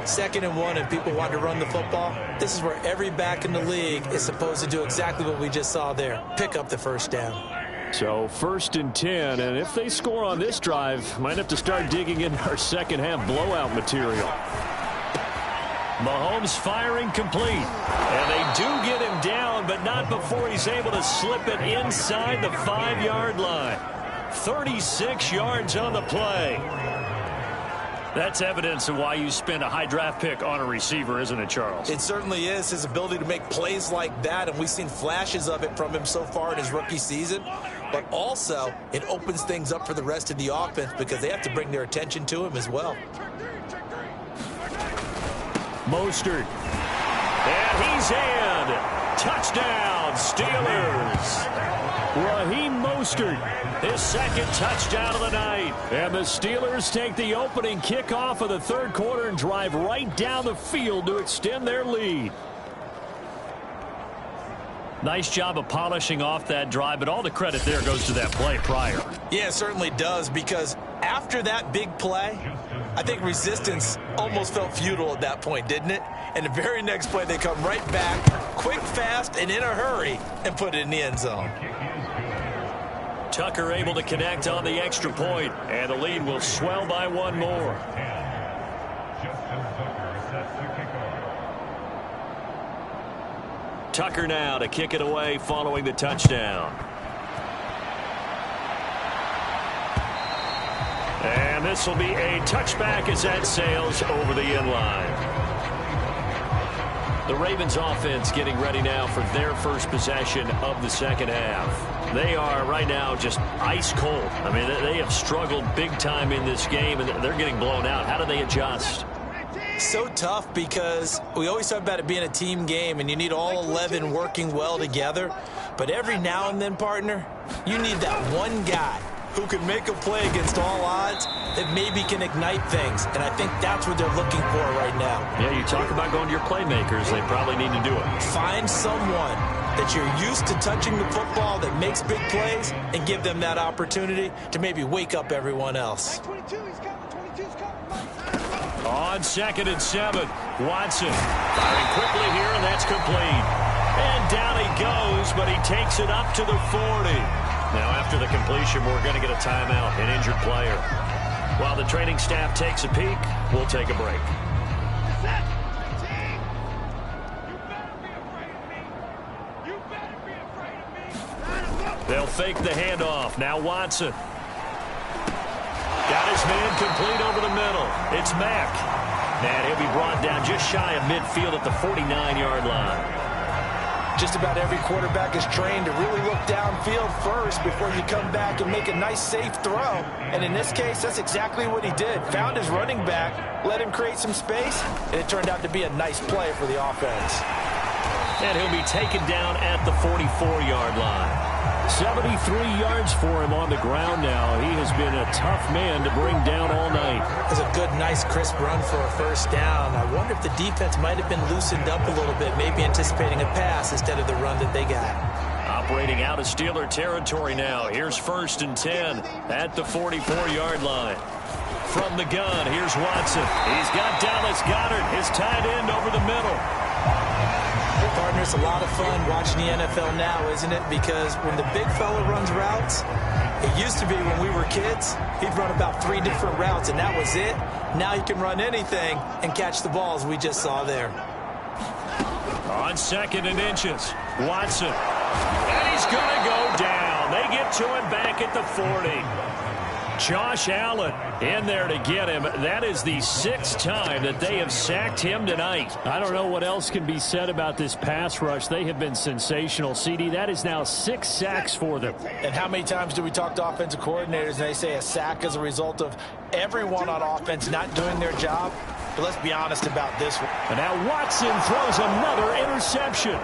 2nd and 1, and people want to run the football. This is where every back in the league is supposed to do exactly what we just saw there. Pick up the first down. So 1st and 10, and if they score on this drive, might have to start digging in our second half blowout material. Mahomes firing complete. And they do get him down, but not before he's able to slip it inside the 5-yard line. 36 yards on the play. That's evidence of why you spend a high draft pick on a receiver, isn't it, Charles? It certainly is. His ability to make plays like that, and we've seen flashes of it from him so far in his rookie season. But also, it opens things up for the rest of the offense because they have to bring their attention to him as well. Mostert. And he's in. Touchdown, Steelers. Raheem Mostert, his 2nd touchdown of the night. And the Steelers take the opening kickoff of the 3rd quarter and drive right down the field to extend their lead. Nice job of polishing off that drive, but all the credit there goes to that play prior. Yeah, it certainly does, because after that big play, I think resistance almost felt futile at that point, didn't it? And the very next play, they come right back, quick, fast, and in a hurry, and put it in the end zone. Tucker able to connect on the extra point, and the lead will swell by 1 more. Tucker now to kick it away following the touchdown. And this will be a touchback as that sails over the end line. The Ravens offense getting ready now for their first possession of the second half. They are right now just ice cold. I mean, they have struggled big time in this game, and they're getting blown out. How do they adjust? So tough, because we always talk about it being a team game, and you need all 11 working well together. But every now and then, partner, you need that one guy who can make a play against all odds that maybe can ignite things. And I think that's what they're looking for right now. Yeah, you talk about going to your playmakers. They probably need to do it. Find someone that you're used to touching the football that makes big plays and give them that opportunity to maybe wake up everyone else. On 2nd and 7, Watson firing quickly here, and that's complete. And down he goes, but he takes it up to the 40. Now, after the completion, we're going to get a timeout, an injured player. While the training staff takes a peek, we'll take a break. They'll fake the handoff. Now Watson. Got his man complete over the middle. It's Mack. And he'll be brought down just shy of midfield at the 49-yard line. Just about every quarterback is trained to really look downfield first before you come back and make a nice, safe throw. And in this case, that's exactly what he did. Found his running back, let him create some space, and it turned out to be a nice play for the offense. And he'll be taken down at the 44-yard line. 73 yards for him on the ground now. He has been a tough man to bring down all night. It's a good, nice, crisp run for a first down. I wonder if the defense might have been loosened up a little bit, maybe anticipating a pass instead of the run that they got. Operating out of Steeler territory now. Here's 1st and 10 at the 44-yard line. From the gun, here's Watson. He's got Dallas Goedert, his tight end, over the middle. Partner, it's a lot of fun watching the NFL now, isn't it? Because when the big fella runs routes, it used to be when we were kids, he'd run about 3 different routes, and that was it. Now he can run anything and catch the balls we just saw there. On 2nd and inches, Watson. And he's going to go down. They get to him back at the 40. Josh Allen in there to get him. That is the 6th time that they have sacked him tonight. I don't know what else can be said about this pass rush. They have been sensational, CD. That is now 6 sacks for them. And how many times do we talk to offensive coordinators and they say a sack is a result of everyone on offense not doing their job? But let's be honest about this one. And now Watson throws another interception.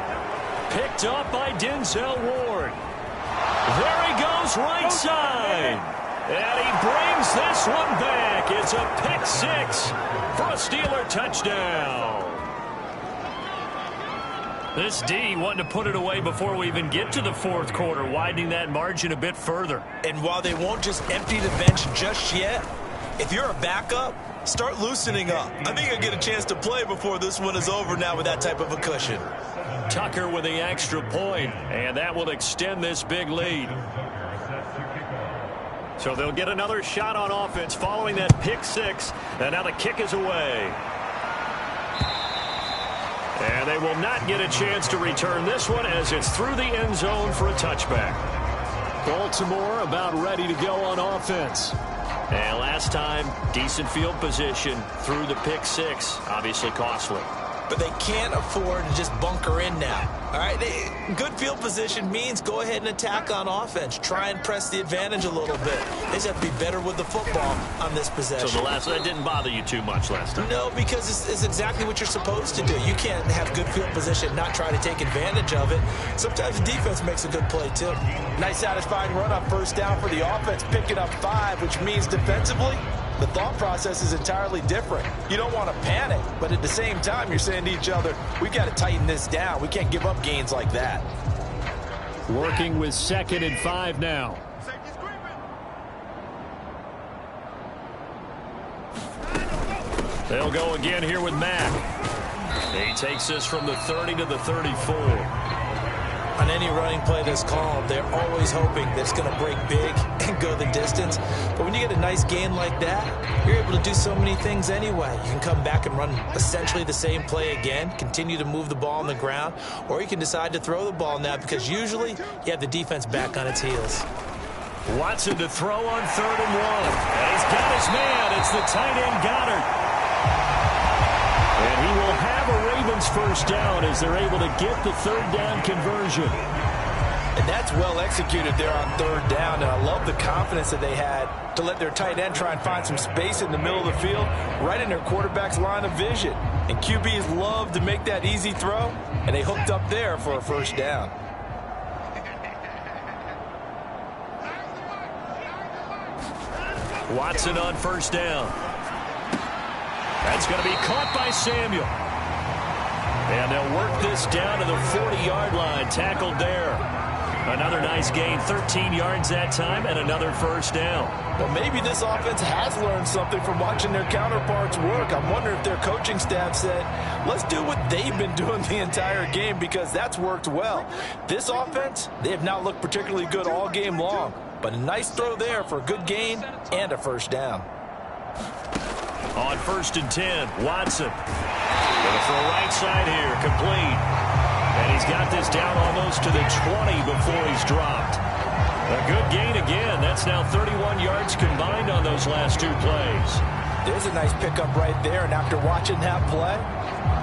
Picked up by Denzel Ward. There he goes, right side. And he brings this one back. It's a pick 6 for a Steeler touchdown. This D wanting to put it away before we even get to the 4th quarter, widening that margin a bit further. And while they won't just empty the bench just yet, If you're a backup, start loosening up. I think you'll get a chance to play before this one is over now with that type of a cushion. Tucker with the extra point, and that will extend this big lead. So they'll get another shot on offense following that pick six, and now the kick is away. And they will not get a chance to return this one as it's through the end zone for a touchback. Baltimore about ready to go on offense. And last time, decent field position through the pick six, obviously costly. But they can't afford to just bunker in now. All right, good field position means go ahead and attack on offense. Try and press the advantage a little bit. They just have to be better with the football on this possession. So that didn't bother you too much last time? No, because it's exactly what you're supposed to do. You can't have good field position and not try to take advantage of it. Sometimes the defense makes a good play, too. Nice, satisfying run on first down for the offense, picking up 5, which means defensively, the thought process is entirely different. You don't want to panic, but at the same time, you're saying to each other, we've got to tighten this down. We can't give up gains like that. Working with 2nd and 5 now. They'll go again here with Mack. He takes this from the 30 to the 34. On any running play that's called, they're always hoping that it's going to break big and go the distance. But when you get a nice gain like that, you're able to do so many things anyway. You can come back and run essentially the same play again, continue to move the ball on the ground, or you can decide to throw the ball now because usually you have the defense back on its heels. Watson to throw on 3rd and 1. And he's got his man. It's the tight end Goddard. And he will have a Ravens first down as they're able to get the 3rd down conversion. And that's well executed there on 3rd down. And I love the confidence that they had to let their tight end try and find some space in the middle of the field, right in their quarterback's line of vision. And QBs love to make that easy throw, and they hooked up there for a first down. Watson on first down. That's going to be caught by Samuel. And they'll work this down to the 40-yard line. Tackled there. Another nice gain. 13 yards that time and another first down. Well, maybe this offense has learned something from watching their counterparts work. I'm wondering if their coaching staff said, let's do what they've been doing the entire game because that's worked well. This offense, they have not looked particularly good all game long. But a nice throw there for a good gain and a first down. On 1st and 10, Watson. Going to throw right side here, complete. And he's got this down almost to the 20 before he's dropped. A good gain again. That's now 31 yards combined on those last 2 plays. There's a nice pickup right there, and after watching that play,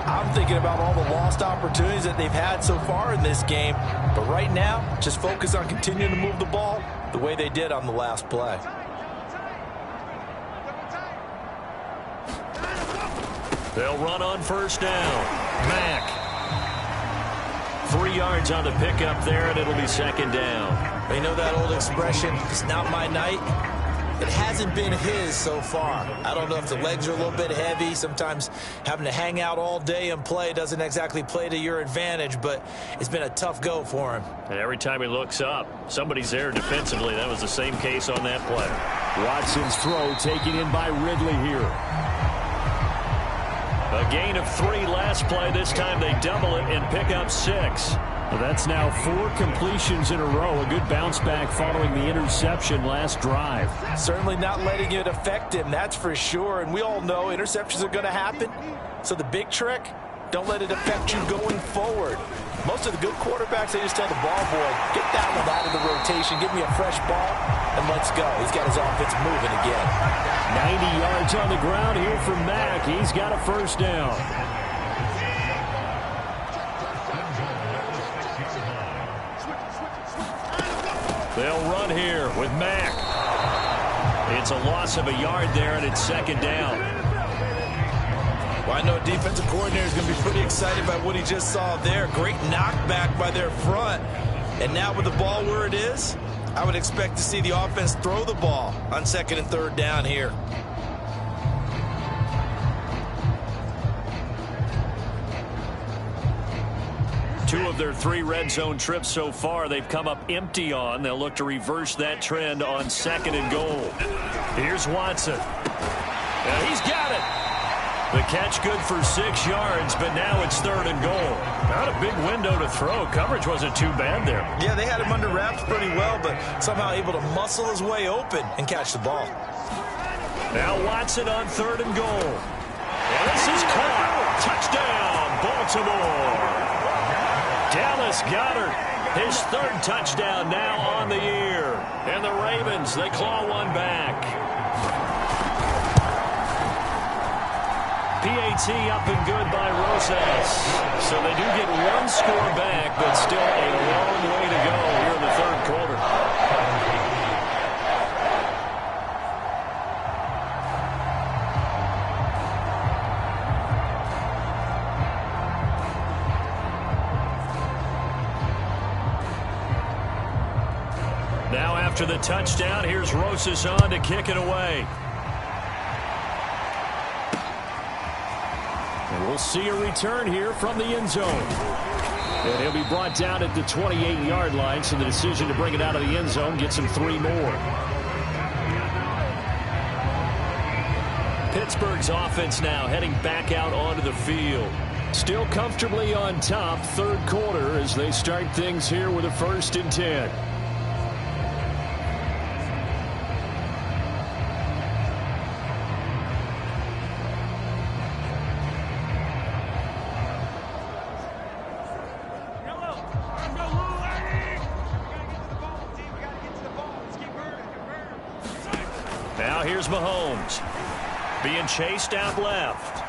I'm thinking about all the lost opportunities that they've had so far in this game. But right now, just focus on continuing to move the ball the way they did on the last play. They'll run on first down. Mack. 3 yards on the pickup there, and it'll be 2nd down. You know that old expression, it's not my night? It hasn't been his so far. I don't know if the legs are a little bit heavy. Sometimes having to hang out all day and play doesn't exactly play to your advantage, but it's been a tough go for him. And every time he looks up, somebody's there defensively. That was the same case on that play. Watson's throw taken in by Ridley here. A gain of 3 last play. This time they double it and pick up 6. Well, that's now 4 completions in a row. A good bounce back following the interception last drive. Certainly not letting it affect him, that's for sure. And we all know interceptions are going to happen. So the big trick, don't let it affect you going forward. Most of the good quarterbacks, they just tell the ball boy, get that one out of the rotation, give me a fresh ball, and let's go. He's got his offense moving again. 90 yards on the ground here from Mack. He's got a first down. They'll run here with Mack. It's a loss of a yard there, and it's 2nd down. Well, I know defensive coordinator is going to be pretty excited by what he just saw there. Great knockback by their front. And now with the ball where it is, I would expect to see the offense throw the ball on 2nd and 3rd down here. Two of their 3 red zone trips so far, they've come up empty on. They'll look to reverse that trend on 2nd and goal. Here's Watson. And he's got it. The catch good for 6 yards, but now it's 3rd and goal. Not a big window to throw. Coverage wasn't too bad there. Yeah, they had him under wraps pretty well, but somehow able to muscle his way open and catch the ball. Now Watson on 3rd and goal. And this is caught. Touchdown, Baltimore. Dallas Goedert, his 3rd touchdown now on the year. And the Ravens, they claw one back. PAT up and good by Rosas. So they do get 1 score back, but still a long way to go here in the 3rd quarter. Now after the touchdown, here's Rosas on to kick it away. And we'll see a return here from the end zone. And he'll be brought down at the 28-yard line, so the decision to bring it out of the end zone gets him 3 more. Pittsburgh's offense now heading back out onto the field. Still comfortably on top, 3rd quarter as they start things here with a 1st and 10. Now here's Mahomes. Being chased out left.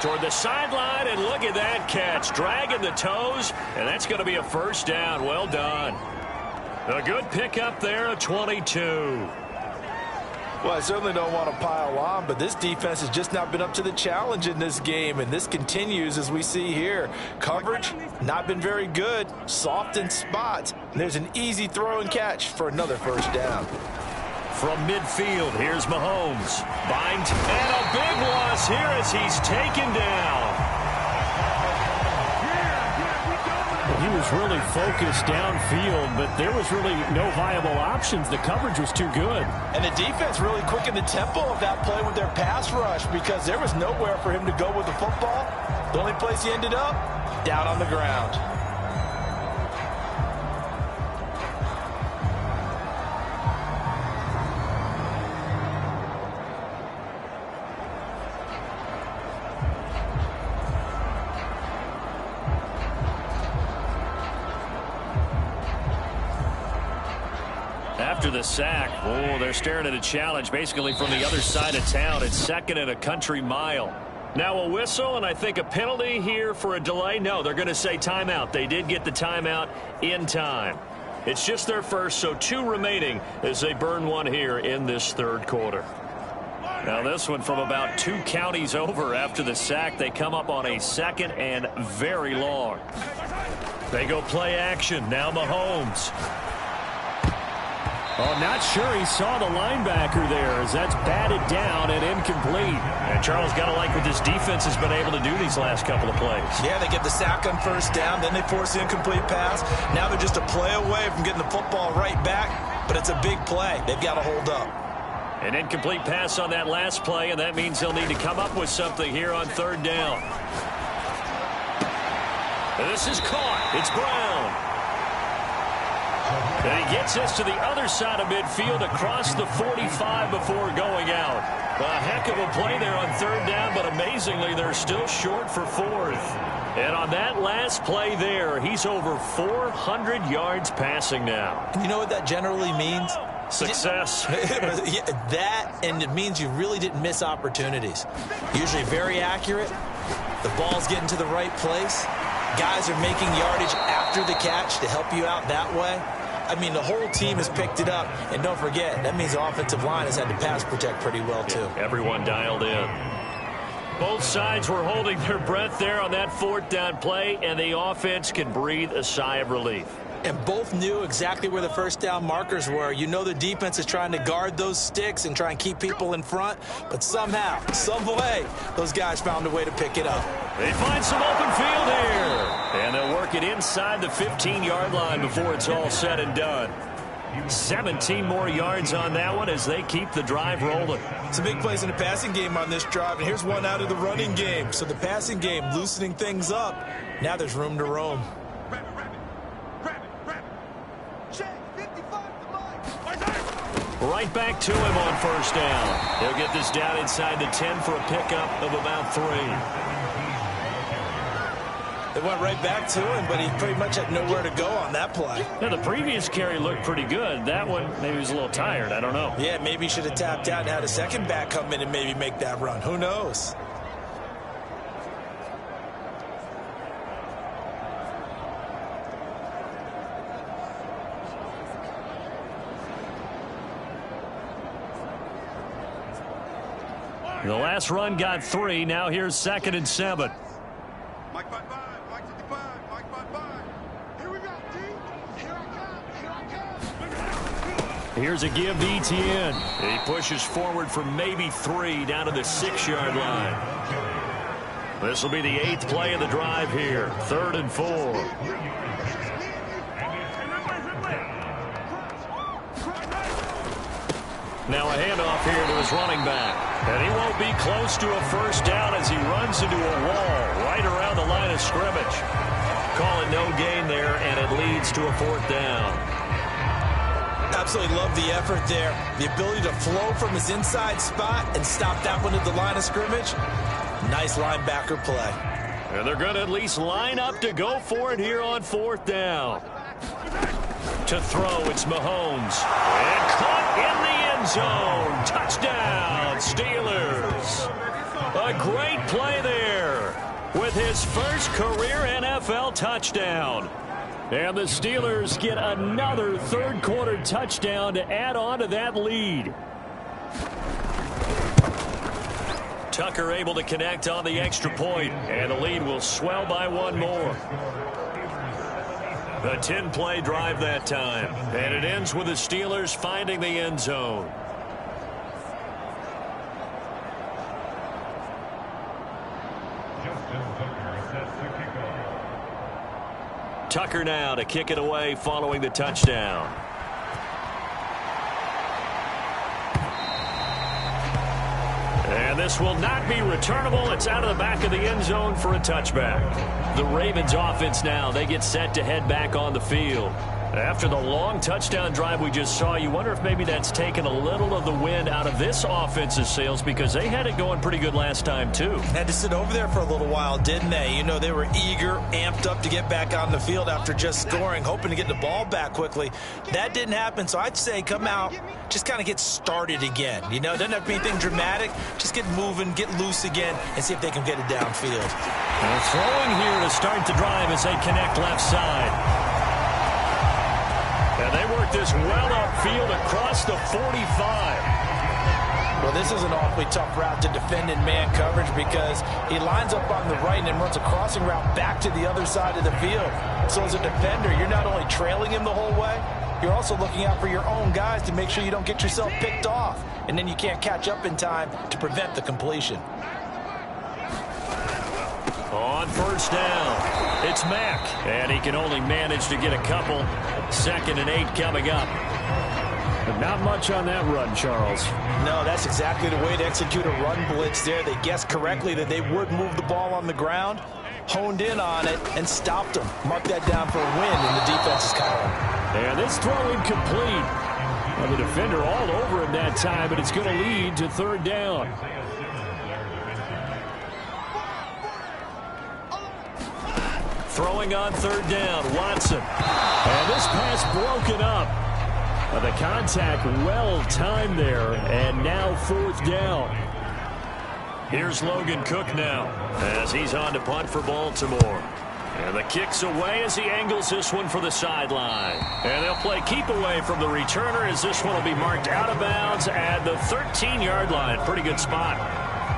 Toward the sideline, and look at that catch. Dragging the toes, and that's going to be a 1st down. Well done. A good pickup there, a 22. Well, I certainly don't want to pile on, but this defense has just not been up to the challenge in this game, and this continues as we see here. Coverage, not been very good. Soft in spots. And there's an easy throw and catch for another 1st down. From midfield, here's Mahomes. Bind, and a big loss here as he's taken down. He was really focused downfield, but there was really no viable options. The coverage was too good. And the defense really quickened the tempo of that play with their pass rush because there was nowhere for him to go with the football. The only place he ended up, down on the ground. After the sack, they're staring at a challenge basically from the other side of town. It's 2nd and a country mile. Now a whistle, and I think a penalty here for a delay. No, they're going to say timeout. They did get the timeout in time. It's just their 1st, so 2 remaining as they burn 1 here in this 3rd quarter. Now this one from about 2 counties over after the sack. They come up on a 2nd and very long. They go play action. Now Mahomes. Oh, not sure he saw the linebacker there as that's batted down and incomplete. And Charles, got to like what this defense has been able to do these last couple of plays. Yeah, they get the sack on 1st down, then they force the incomplete pass. Now they're just a play away from getting the football right back, but it's a big play. They've got to hold up. An incomplete pass on that last play, and that means they'll need to come up with something here on 3rd down. And this is caught. It's Brown. And he gets us to the other side of midfield across the 45 before going out. A heck of a play there on 3rd down, but amazingly, they're still short for 4th. And on that last play there, he's over 400 yards passing now. You know what that generally means? Success. That, and it means you really didn't miss opportunities. Usually very accurate. The ball's getting to the right place. Guys are making yardage after the catch to help you out that way. I mean, the whole team has picked it up. And don't forget, that means the offensive line has had to pass protect pretty well, too. Yeah, everyone dialed in. Both sides were holding their breath there on that 4th down play, and the offense can breathe a sigh of relief. And both knew exactly where the 1st down markers were. You know the defense is trying to guard those sticks and try and keep people in front. But somehow, some way, those guys found a way to pick it up. They find some open field here. And they'll work it inside the 15-yard line before it's all said and done. 17 more yards on that one as they keep the drive rolling. Some big plays in the passing game on this drive, and here's one out of the running game. So the passing game loosening things up. Now there's room to roam. Right back to him on first down. They'll get this down inside the 10 for a pickup of about 3. They went right back to him, but he pretty much had nowhere to go on that play. Now, the previous carry looked pretty good. That one, maybe he was a little tired. I don't know. Yeah, maybe he should have tapped out and had a second back come in and maybe make that run. Who knows? The last run got 3. Now here's 2nd and 7. Mike 5-5, Mike 55, Mike 5-5. Here we go, D. Here I come. Here's a give to Etienne. He pushes forward for maybe 3 down to the 6-yard line. This will be the 8th play of the drive here. 3rd and 4. Now a handoff here to his running back. And he won't be close to a first down as he runs into a wall right around the line of scrimmage. Calling no gain there, and it leads to a 4th down. Absolutely love the effort there. The ability to flow from his inside spot and stop that one at the line of scrimmage. Nice linebacker play. And they're going to at least line up to go for it here on 4th down. To throw, it's Mahomes. And caught in the end zone. Touchdown, Steelers. A great play there with his first career NFL touchdown. And the Steelers get another third-quarter touchdown to add on to that lead. Tucker able to connect on the extra point, and the lead will swell by 1 more. A 10-play drive that time, and it ends with the Steelers finding the end zone. Tucker now to kick it away following the touchdown. And this will not be returnable. It's out of the back of the end zone for a touchback. The Ravens offense now, they get set to head back on the field. After the long touchdown drive we just saw, you wonder if maybe that's taken a little of the wind out of this offense's sails, because they had it going pretty good last time too. Had to sit over there for a little while, didn't they? You know, they were eager, amped up to get back on the field after just scoring, hoping to get the ball back quickly. That didn't happen, so I'd say come out, just kind of get started again. You know, it doesn't have to be anything dramatic. Just get moving, get loose again, and see if they can get it downfield. And throwing here to start the drive as they connect left side. And they work this well upfield across the 45. Well, this is an awfully tough route to defend in man coverage, because he lines up on the right and then runs a crossing route back to the other side of the field. So as a defender, you're not only trailing him the whole way, you're also looking out for your own guys to make sure you don't get yourself picked off. And then you can't catch up in time to prevent the completion. On first down, it's Mack, and he can only manage to get a couple. 2nd and 8 coming up. But not much on that run, Charles. No, that's exactly the way to execute a run blitz there. They guessed correctly that they would move the ball on the ground, honed in on it, and stopped them. Mark that down for a win in the defense's column. And this throw incomplete. Well, the defender all over him that time, but it's going to lead to 3rd down. Throwing on 3rd down, Watson. And this pass broken up. The contact well timed there, and now 4th down. Here's Logan Cook now as he's on to punt for Baltimore. And the kick's away as he angles this one for the sideline. And they'll play keep away from the returner as this one will be marked out of bounds at the 13-yard line. Pretty good spot.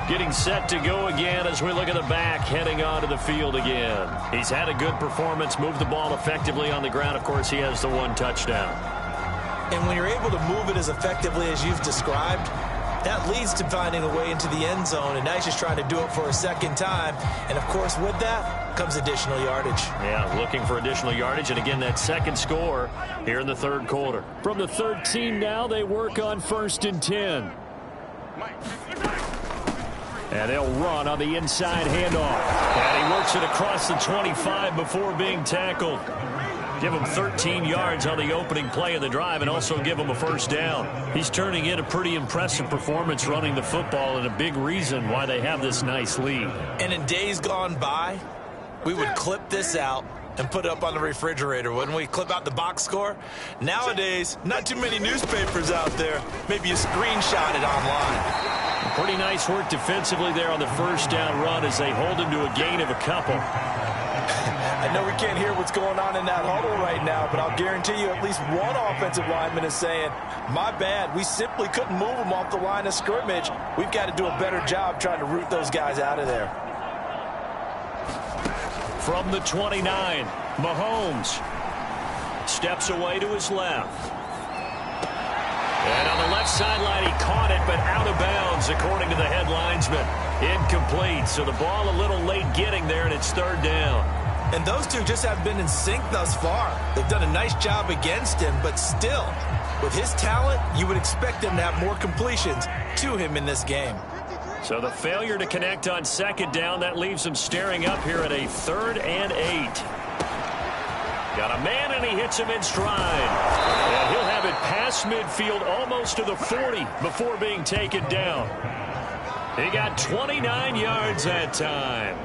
Getting set to go again as we look at the back, heading onto the field again. He's had a good performance, moved the ball effectively on the ground. Of course, he has the 1 touchdown. And when you're able to move it as effectively as you've described, That leads to finding a way into the end zone, and now he's just trying to do it for a second time. And, of course, with that comes additional yardage. Yeah, looking for additional yardage, and again, that second score here in the third quarter. From the 13 now, they work on 1st and 10. And they'll run on the inside handoff. And he works it across the 25 before being tackled. Give him 13 yards on the opening play of the drive and also give him a first down. He's turning in a pretty impressive performance running the football, and a big reason why they have this nice lead. And in days gone by, we would clip this out and put it up on the refrigerator, wouldn't we? Clip out the box score. Nowadays, not too many newspapers out there. Maybe you screenshot it online. Pretty nice work defensively there on the first down run as they hold him to a gain of a couple. I know we can't hear what's going on in that huddle right now, but I'll guarantee you at least one offensive lineman is saying, my bad, we simply couldn't move them off the line of scrimmage. We've got to do a better job trying to root those guys out of there. From the 29, Mahomes steps away to his left. And on the left sideline, he caught it, but out of bounds, according to the head linesman. Incomplete, so the ball a little late getting there, and it's third down. And those two just have been in sync thus far. They've done a nice job against him, but still, with his talent, you would expect them to have more completions to him in this game. So the failure to connect on second down, that leaves him staring up here at a 3rd and 8. Got a man, and he hits him in stride. And he'll have it past midfield almost to the 40 before being taken down. He got 29 yards that time.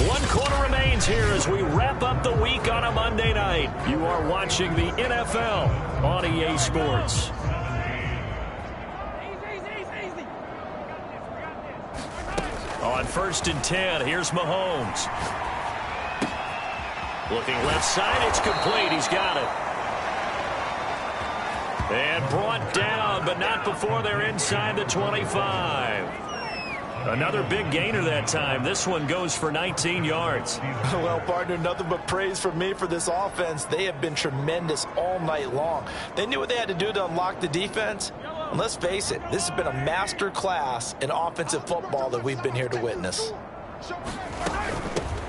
One quarter remains here as we wrap up the week on a Monday night. You are watching the NFL on EA Sports. On 1st and 10, here's Mahomes. Looking left side, it's complete. He's got it. And brought down, but not before they're inside the 25. Another big gainer that time. This one goes for 19 yards. Well, partner, nothing but praise from me for this offense. They have been tremendous all night long. They knew what they had to do to unlock the defense. And let's face it, this has been a master class in offensive football that we've been here to witness.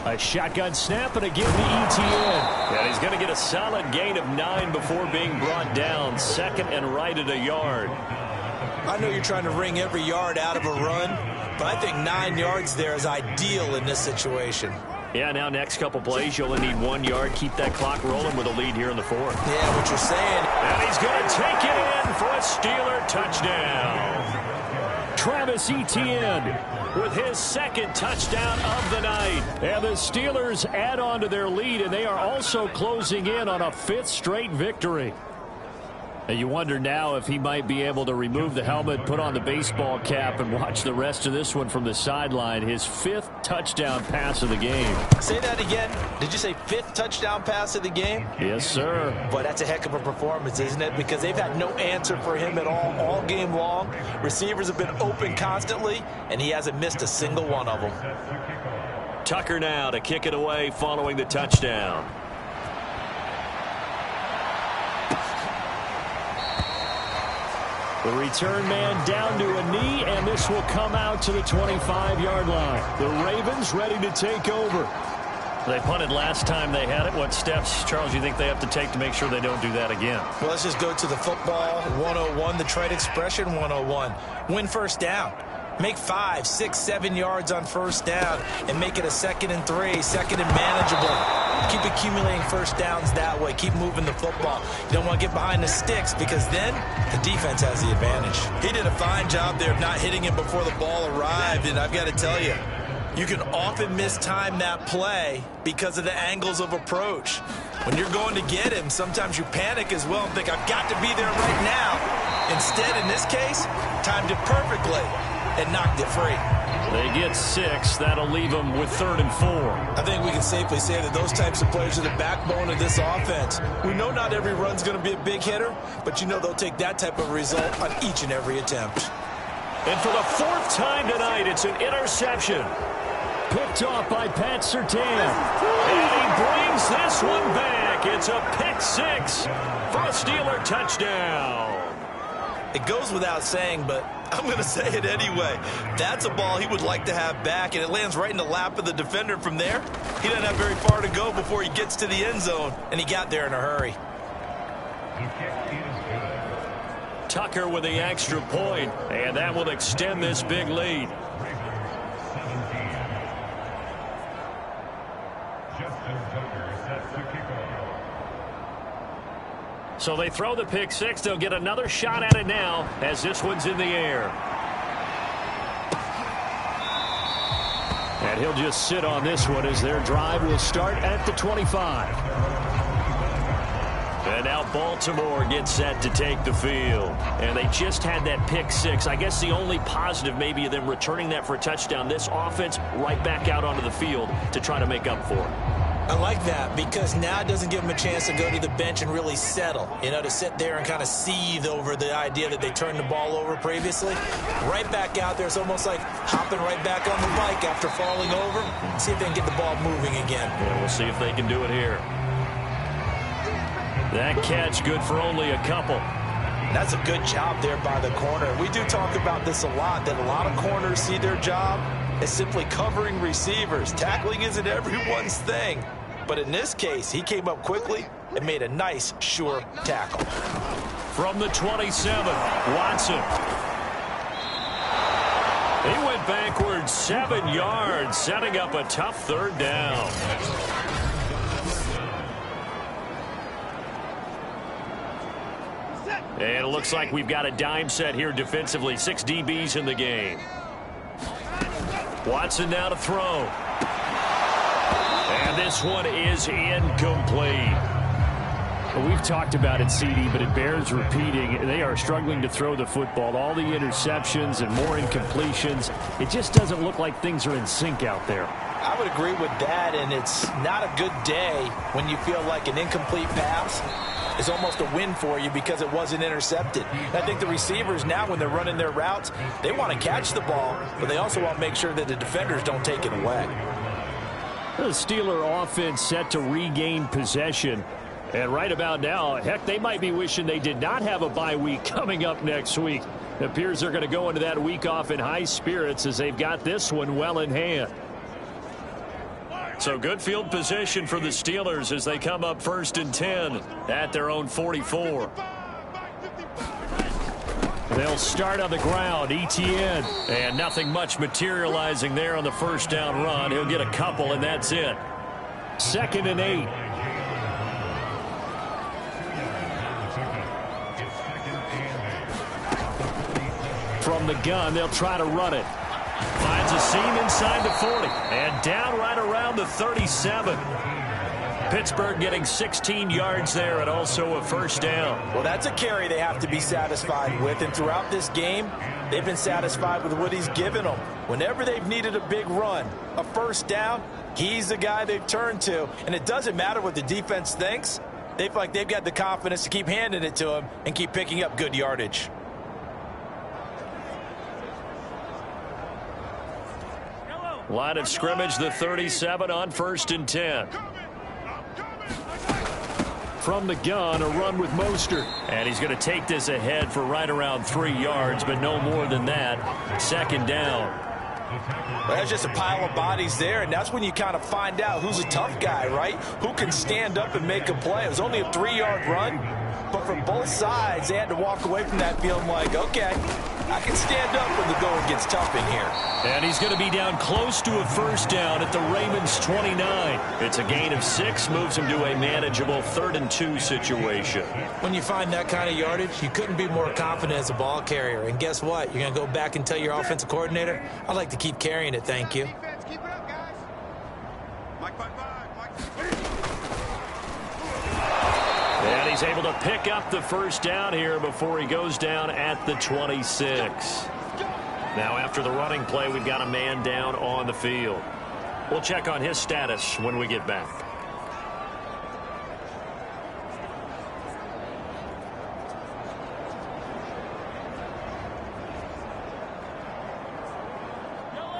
A shotgun snap, and again the ETN. And he's going to get a solid gain of 9 before being brought down. 2nd and right at a yard. I know you're trying to wring every yard out of a run, but I think 9 yards there is ideal in this situation. Yeah, now next couple plays, you only need 1 yard. Keep that clock rolling with a lead here in the 4th. Yeah, what you're saying. And he's going to take it in for a Steeler touchdown. Travis Etienne with his 2nd touchdown of the night. And the Steelers add on to their lead, and they are also closing in on a 5th straight victory. And you wonder now if he might be able to remove the helmet, put on the baseball cap, and watch the rest of this one from the sideline. His 5th touchdown pass of the game. Say that again. Did you say 5th touchdown pass of the game? Yes, sir. Boy, that's a heck of a performance, isn't it? Because they've had no answer for him at all game long. Receivers have been open constantly, and he hasn't missed a single one of them. Tucker now to kick it away following the touchdown. The return man down to a knee, and this will come out to the 25-yard line. The Ravens ready to take over. They punted last time they had it. What steps, Charles, you think they have to take to make sure they don't do that again? Well, let's just go to the football 101, the trade expression 101. Win first down. Make 5, 6, 7 yards on first down and make it a 2nd and 3, 2nd and manageable. Keep accumulating first downs that way. Keep moving the football. You don't want to get behind the sticks because then the defense has the advantage. He did a fine job there of not hitting him before the ball arrived, and I've got to tell you, you can often mistime that play because of the angles of approach. When you're going to get him, sometimes you panic as well and think, I've got to be there right now. Instead, in this case, timed it perfectly and knocked it free. They get 6. That'll leave them with 3rd and 4. I think we can safely say that those types of players are the backbone of this offense. We know not every run's going to be a big hitter, but you know they'll take that type of result on each and every attempt. And for the 4th time tonight, it's an interception. Picked off by Pat Surtain. And he brings this one back. It's a pick six for a Steeler touchdown. It goes without saying, but I'm going to say it anyway. That's a ball he would like to have back, and it lands right in the lap of the defender from there. He doesn't have very far to go before he gets to the end zone, and he got there in a hurry. Tucker with the extra point, and that will extend this big lead. So they throw the pick six. They'll get another shot at it now as this one's in the air. And he'll just sit on this one as their drive will start at the 25. And now Baltimore gets set to take the field. And they just had that pick six. I guess the only positive maybe of them returning that for a touchdown. This offense right back out onto the field to try to make up for it. I like that because now it doesn't give them a chance to go to the bench and really settle, to sit there and kind of seethe over the idea that they turned the ball over previously. Right back out there, it's almost like hopping right back on the bike after falling over. See if they can get the ball moving again. Yeah, we'll see if they can do it here. That catch good for only a couple. That's a good job there by the corner. We do talk about this a lot, that a lot of corners see their job as simply covering receivers. Tackling isn't everyone's thing. But in this case, he came up quickly and made a nice, sure tackle. From the 27, Watson. He went backwards 7 yards, setting up a tough third down. And it looks like we've got a dime set here defensively. 6 DBs in the game. Watson now to throw. And this one is incomplete. Well, we've talked about it, CD, but it bears repeating. They are struggling to throw the football. All the interceptions and more incompletions. It just doesn't look like things are in sync out there. I would agree with that, and it's not a good day when you feel like an incomplete pass is almost a win for you because it wasn't intercepted. And I think the receivers now, when they're running their routes, they want to catch the ball, but they also want to make sure that the defenders don't take it away. The Steeler offense set to regain possession. And right about now, heck, they might be wishing they did not have a bye week coming up next week. It appears they're going to go into that week off in high spirits as they've got this one well in hand. So good field position for the Steelers as they come up 1st and 10 at their own 44. They'll start on the ground. Etienne. And nothing much materializing there on the first down run. He'll get a couple, and that's it. 2nd and 8. From the gun, they'll try to run it. Finds a seam inside the 40. And down right around the 37. Pittsburgh getting 16 yards there and also a first down. Well, that's a carry they have to be satisfied with. And throughout this game, they've been satisfied with what he's given them. Whenever they've needed a big run, a first down, he's the guy they've turned to. And it doesn't matter what the defense thinks. They feel like they've got the confidence to keep handing it to him and keep picking up good yardage. Line of scrimmage, the 37 on 1st and 10. From the gun, a run with Mostert. And he's going to take this ahead for right around 3 yards, but no more than that. 2nd down. Well, there's just a pile of bodies there, and that's when you kind of find out who's a tough guy, right? Who can stand up and make a play. It was only a 3-yard run, but from both sides, they had to walk away from that feeling like, okay, I can stand up when the going gets tough in here. And he's going to be down close to a first down at the Ravens 29. It's a gain of 6, moves him to a manageable 3rd and 2 situation. When you find that kind of yardage, you couldn't be more confident as a ball carrier. And guess what? You're going to go back and tell your offensive coordinator, I'd like to keep carrying it, thank you. Keep it up, guys. Mike, And he's able to pick up the first down here before he goes down at the 26. Now after the running play, we've got a man down on the field. We'll check on his status when we get back.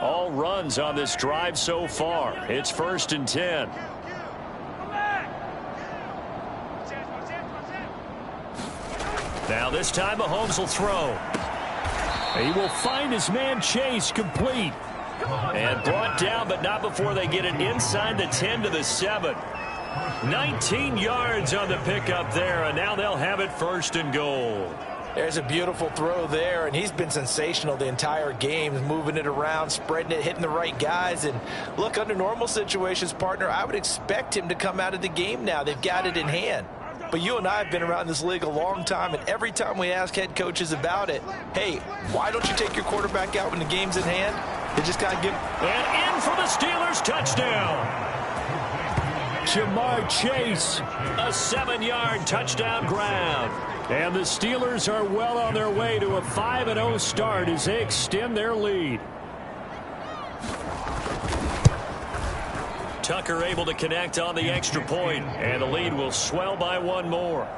All runs on this drive so far. It's 1st and 10. Now this time Mahomes will throw. He will find his man Chase, complete. And brought down, but not before they get it inside the 10 to the 7. 19 yards on the pickup there, and now they'll have it 1st and goal. There's a beautiful throw there, and he's been sensational the entire game, moving it around, spreading it, hitting the right guys. And look, under normal situations, partner, I would expect him to come out of the game now. They've got it in hand. But you and I have been around this league a long time, and every time we ask head coaches about it, hey, why don't you take your quarterback out when the game's in hand? They just got to give. And in for the Steelers, touchdown. Jamar Chase, a 7-yard touchdown grab. And the Steelers are well on their way to a 5-0 start as they extend their lead. Tucker able to connect on the extra point, and the lead will swell by one more.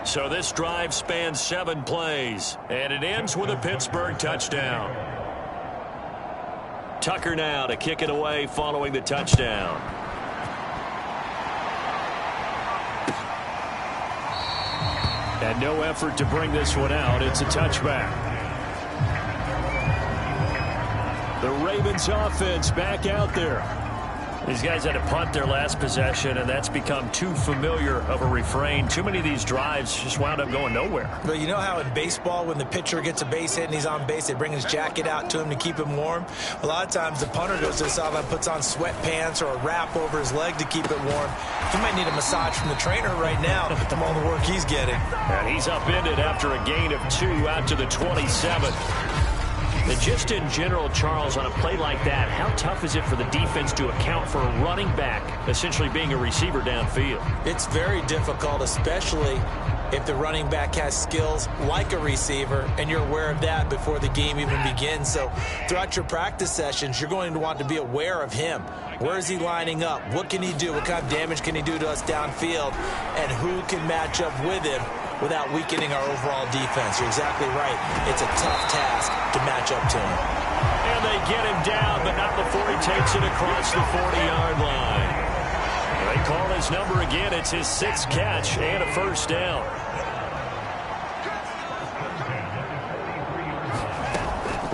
So this drive spans 7 plays, and it ends with a Pittsburgh touchdown. Tucker now to kick it away following the touchdown. And no effort to bring this one out. It's a touchback. The Ravens offense back out there. These guys had to punt their last possession, and that's become too familiar of a refrain. Too many of these drives just wound up going nowhere. But you know how in baseball, when the pitcher gets a base hit and he's on base, they bring his jacket out to him to keep him warm? A lot of times the punter goes to the sideline, puts on sweatpants or a wrap over his leg to keep it warm. He might need a massage from the trainer right now from all the work he's getting. And he's upended after a gain of 2 out to the 27. And just in general, Charles, on a play like that, how tough is it for the defense to account for a running back essentially being a receiver downfield? It's very difficult, especially if the running back has skills like a receiver, and you're aware of that before the game even begins. So throughout your practice sessions, you're going to want to be aware of him. Where is he lining up? What can he do? What kind of damage can he do to us downfield? And who can match up with him without weakening our overall defense? You're exactly right. It's a tough task to match up to him. And they get him down, but not before he takes it across the 40-yard line. They call his number again. It's his 6th catch and a 1st down.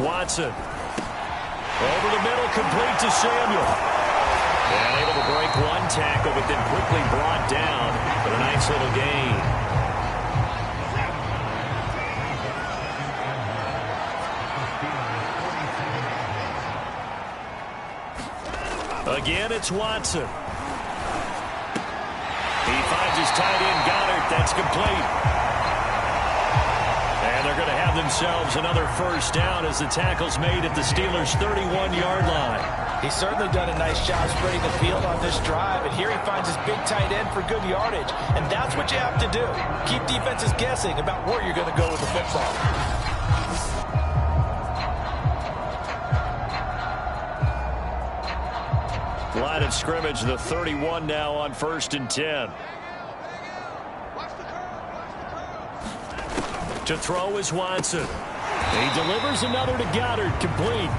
Watson. Over the middle, complete to Samuel. And able to break one tackle, but then quickly brought down. But a nice little gain. Again, it's Watson. He finds his tight end, Goddard. That's complete. And they're going to have themselves another 1st down as the tackle's made at the Steelers' 31-yard line. He's certainly done a nice job spreading the field on this drive, and here he finds his big tight end for good yardage. And that's what you have to do. Keep defenses guessing about where you're going to go with the football. Line of scrimmage, the 31 now on 1st and 10. To throw is Watson. He delivers another to Goddard, complete.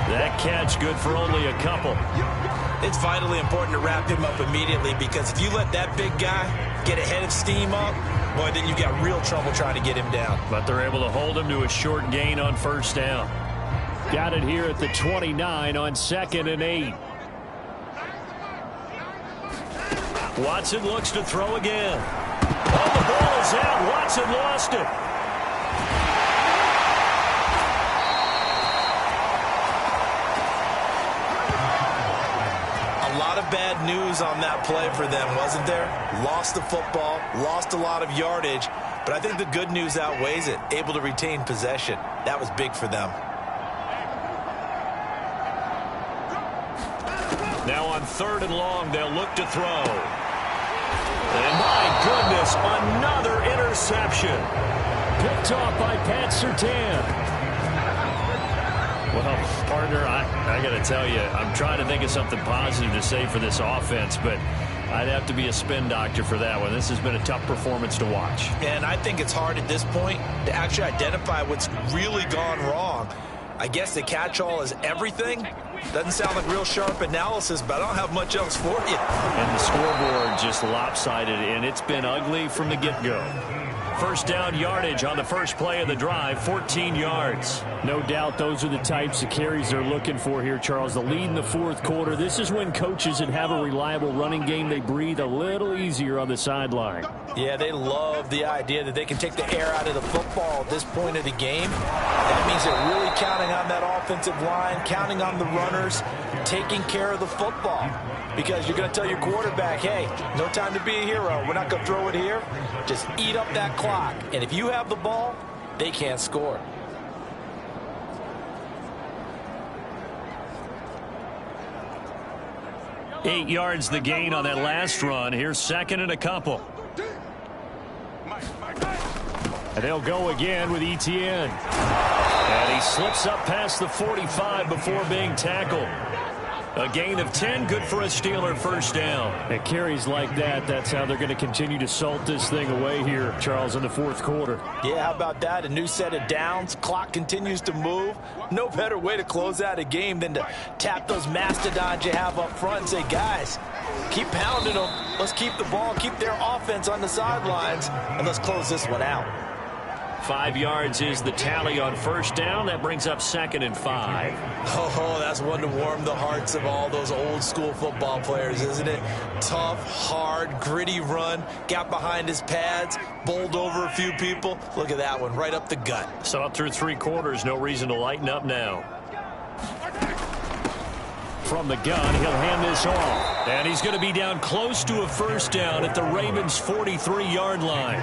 That catch good for only a couple. It's vitally important to wrap him up immediately, because if you let that big guy get a head of steam up, boy, then you've got real trouble trying to get him down. But they're able to hold him to a short gain on 1st down. Got it here at the 29 on 2nd and 8. Watson looks to throw again. Oh, the ball is out. Watson lost it. A lot of bad news on that play for them, wasn't there? Lost the football, lost a lot of yardage, but I think the good news outweighs it. Able to retain possession. That was big for them. Now on 3rd and long, they'll look to throw. And my goodness, another interception. Picked off by Pat Surtain. Well, partner, I got to tell you, I'm trying to think of something positive to say for this offense, but I'd have to be a spin doctor for that one. This has been a tough performance to watch. And I think it's hard at this point to actually identify what's really gone wrong. I guess the catch-all is everything. Doesn't sound like real sharp analysis, but I don't have much else for you. And the scoreboard just lopsided, and it's been ugly from the get-go. First down yardage on the first play of the drive, 14 yards. No doubt those are the types of carries they're looking for here, Charles. The lead in the fourth quarter. This is when coaches that have a reliable running game, they breathe a little easier on the sideline. Yeah, they love the idea that they can take the air out of the football at this point of the game. That means they're really counting on that offensive line, counting on the runners, taking care of the football. Because you're going to tell your quarterback, hey, no time to be a hero. We're not going to throw it here. Just eat up that clock. And if you have the ball, they can't score. Eight yards the gain on that last run. Here's second and a couple. And they'll go again with Etienne. And he slips up past the 45 before being tackled. A gain of 10, good for a Steeler first down. And carries like that, that's how they're going to continue to salt this thing away here, Charles, in the fourth quarter. Yeah, how about that? A new set of downs. Clock continues to move. No better way to close out a game than to tap those mastodons you have up front and say, guys, keep pounding them. Let's keep the ball, keep their offense on the sidelines, and let's close this one out. 5 yards is the tally on first down. That brings up second and 5. Oh, that's one to warm the hearts of all those old school football players, isn't it? Tough, hard, gritty run. Got behind his pads, bowled over a few people. Look at that one, right up the gut. So up through 3 quarters, no reason to lighten up now. From the gun, he'll hand this off. And he's going to be down close to a first down at the Ravens' 43-yard line.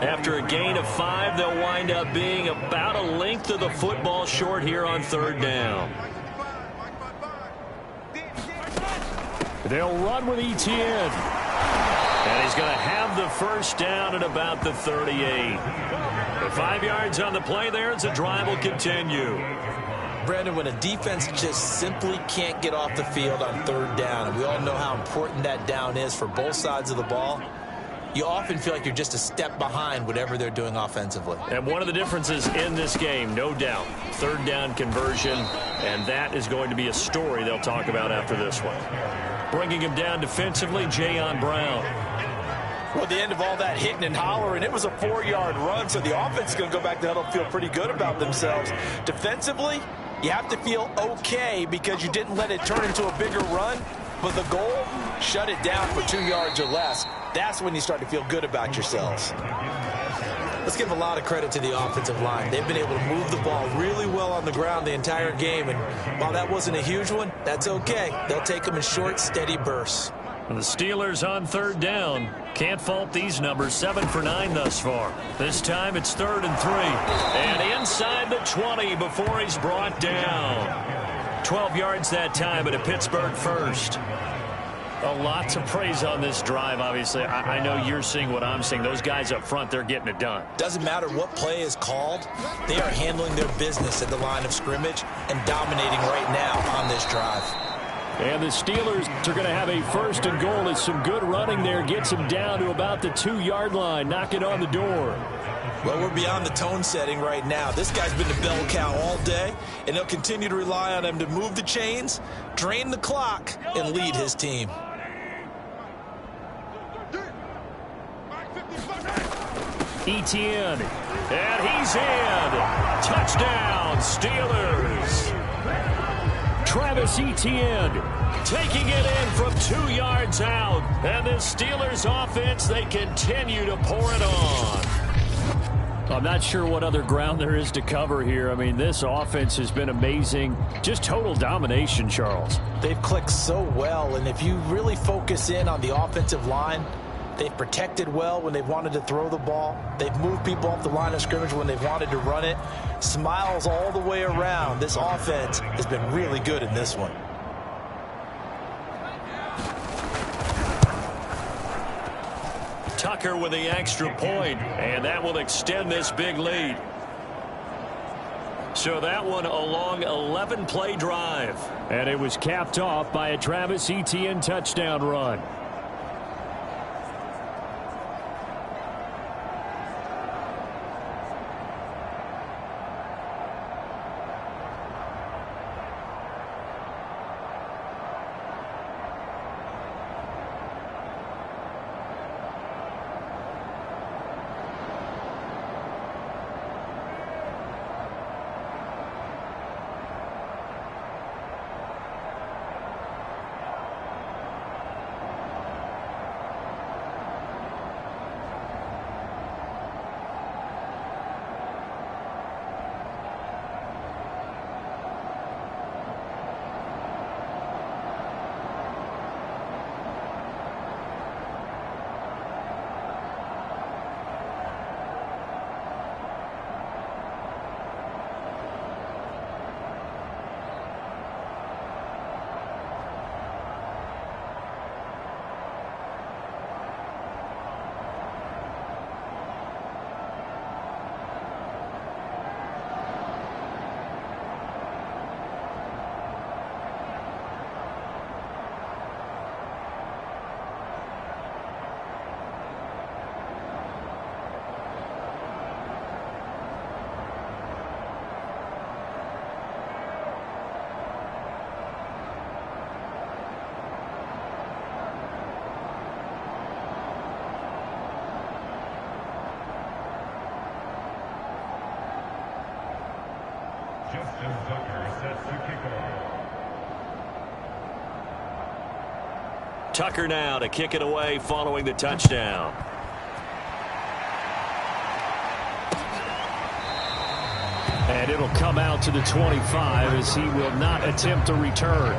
After a gain of 5, they'll wind up being about a length of the football short here on third down. They'll run with Etienne. And he's going to have the first down at about the 38. The 5 yards on the play there as the drive will continue. Brandon, when a defense just simply can't get off the field on third down, and we all know how important that down is for both sides of the ball, you often feel like you're just a step behind whatever they're doing offensively. And one of the differences in this game, no doubt, third down conversion, and that is going to be a story they'll talk about after this one. Bringing him down defensively, Jayon Brown. Well, at the end of all that hitting and hollering, it was a 4-yard run, so the offense is going to go back to the huddle and feel pretty good about themselves. Defensively, you have to feel okay because you didn't let it turn into a bigger run, but the goal, shut it down for 2 yards or less. That's when you start to feel good about yourselves. Let's give a lot of credit to the offensive line. They've been able to move the ball really well on the ground the entire game, and while that wasn't a huge one, that's okay. They'll take them in short, steady bursts. And the Steelers on third down. Can't fault these numbers. 7 for 9 thus far. This time it's 3rd and 3. And inside the 20 before he's brought down. 12 yards that time, but a Pittsburgh first. A lot to praise on this drive, obviously. I know you're seeing what I'm seeing. Those guys up front, they're getting it done. Doesn't matter what play is called. They are handling their business at the line of scrimmage and dominating right now on this drive. And the Steelers are going to have a 1st and goal. It's some good running there. Gets them down to about the 2-yard line. Knock it on the door. Well, we're beyond the tone setting right now. This guy's been the bell cow all day, and they'll continue to rely on him to move the chains, drain the clock, and lead his team. Etienne, and he's in. Touchdown, Steelers. Travis Etienne taking it in from 2 yards out. And the Steelers offense, they continue to pour it on. I'm not sure what other ground there is to cover here. I mean, this offense has been amazing. Just total domination, Charles. They've clicked so well, and if you really focus in on the offensive line, they've protected well when they've wanted to throw the ball. They've moved people off the line of scrimmage when they've wanted to run it. Smiles all the way around. This offense has been really good in this one. Tucker with the extra point, and that will extend this big lead. So that one a long 11-play drive. And it was capped off by a Travis Etienne touchdown run. Tucker now to kick it away following the touchdown. And it'll come out to the 25 as he will not attempt to return.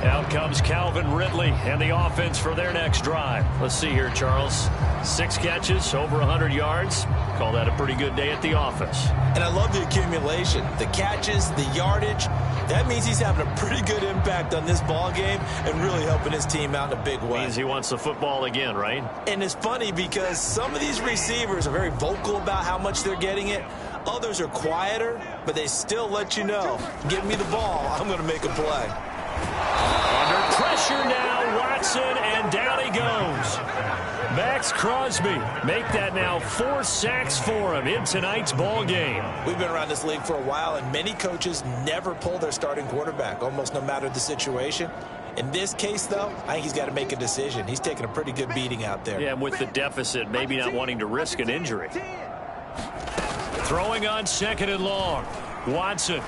Out comes Calvin Ridley and the offense for their next drive. Let's see here, Charles. 6 catches, over 100 yards. Call that a pretty good day at the office. And I love the accumulation, the catches, the yardage. That means he's having a pretty good impact on this ball game and really helping his team out in a big way. Means he wants the football again, right? And it's funny because some of these receivers are very vocal about how much they're getting it. Others are quieter, but they still let you know, give me the ball, I'm going to make a play. Under pressure now, Watson, and down he goes. Max Crosby make that now 4 sacks for him in tonight's ball game. We've been around this league for a while, and many coaches never pull their starting quarterback, almost no matter the situation. In this case, though, I think he's got to make a decision. He's taking a pretty good beating out there. Yeah, and with the deficit, maybe not wanting to risk an injury. Throwing on 2nd and long. Watson.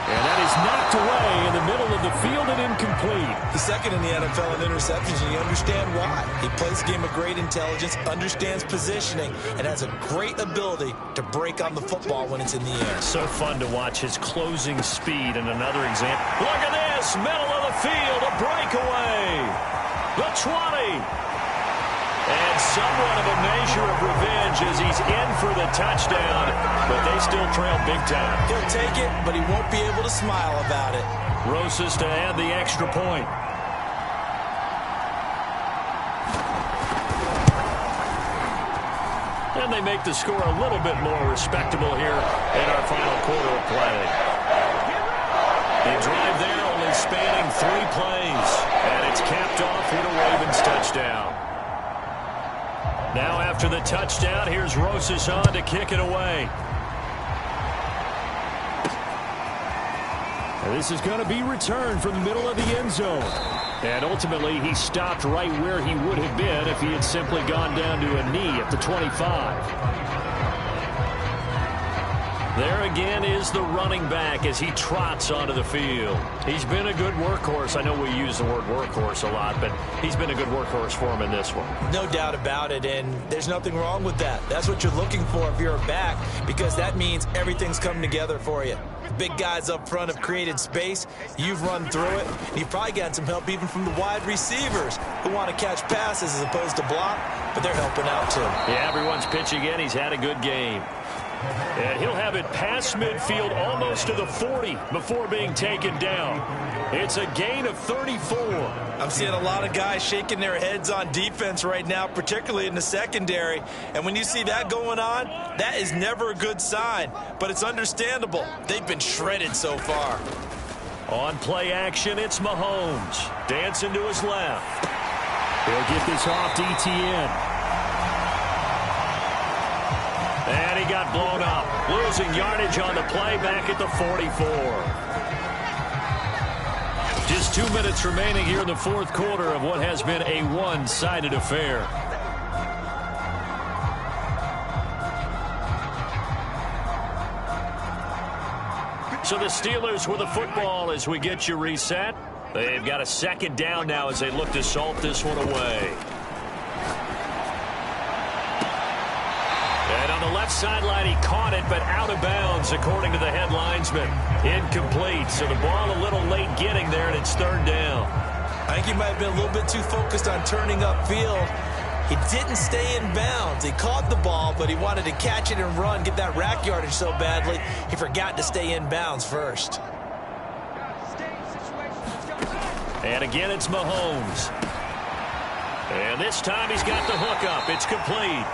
And that is knocked away in the middle of the field and incomplete. He's second in the NFL in interceptions, and you understand why. He plays the game of great intelligence, understands positioning, and has a great ability to break on the football when it's in the air. So fun to watch his closing speed. And another example. Look at this. Middle of the field. A breakaway. The 20. And somewhat of a measure of revenge as he's in for the touchdown, but they still trail big time. He'll take it, but he won't be able to smile about it. Rosas to add the extra point. And they make the score a little bit more respectable here in our final quarter of play. The drive there only spanning 3 plays, and it's capped off with a Ravens touchdown. Now after the touchdown, here's Rosas on to kick it away. And this is going to be returned from the middle of the end zone. And ultimately, he stopped right where he would have been if he had simply gone down to a knee at the 25. There again is the running back as he trots onto the field. He's been a good workhorse. I know we use the word workhorse a lot, but he's been a good workhorse for him in this one. No doubt about it, and there's nothing wrong with that. That's what you're looking for if you're a back, because that means everything's come together for you. Big guys up front have created space. You've run through it. You've probably gotten some help even from the wide receivers who want to catch passes as opposed to block, but they're helping out too. Yeah, everyone's pitching in. He's had a good game. And he'll have it past midfield almost to the 40 before being taken down. It's a gain of 34. I'm seeing a lot of guys shaking their heads on defense right now, particularly in the secondary. And when you see that going on, that is never a good sign. But it's understandable. They've been shredded so far. On play action, it's Mahomes. Dancing to his left. He'll get this off to ETN. And he got blown up. Losing yardage on the play back at the 44. Just 2 minutes remaining here in the 4th quarter of what has been a one-sided affair. So the Steelers with the football as we get you reset. They've got a 2nd down now as they look to salt this one away. And on the left sideline, he caught it, but out of bounds, according to the head linesman. Incomplete, so the ball a little late getting there, and it's 3rd down. I think he might have been a little bit too focused on turning upfield. He didn't stay in bounds. He caught the ball, but he wanted to catch it and run, get that rack yardage so badly, he forgot to stay in bounds first. And again, it's Mahomes. And this time he's got the hook up. It's complete.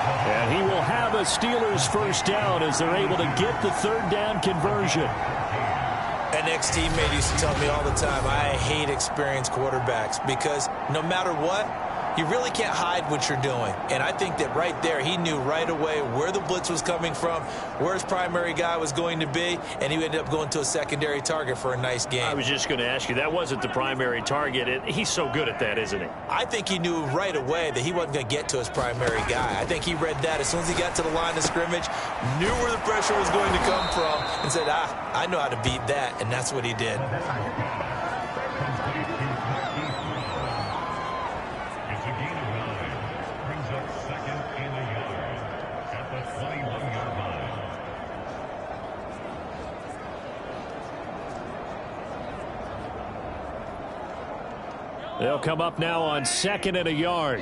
And he will have a Steelers 1st down as they're able to get the 3rd down conversion. An ex-teammate used to tell me all the time, I hate experienced quarterbacks because no matter what, You really can't hide what you're doing. And I think that right there, he knew right away where the blitz was coming from, where his primary guy was going to be, and he ended up going to a secondary target for a nice game. I was just going to ask you, that wasn't the primary target. He's so good at that, isn't he? I think he knew right away that he wasn't going to get to his primary guy. I think he read that as soon as he got to the line of scrimmage, knew where the pressure was going to come from, and said, I know how to beat that, and that's what he did. They'll come up now on 2nd and a yard.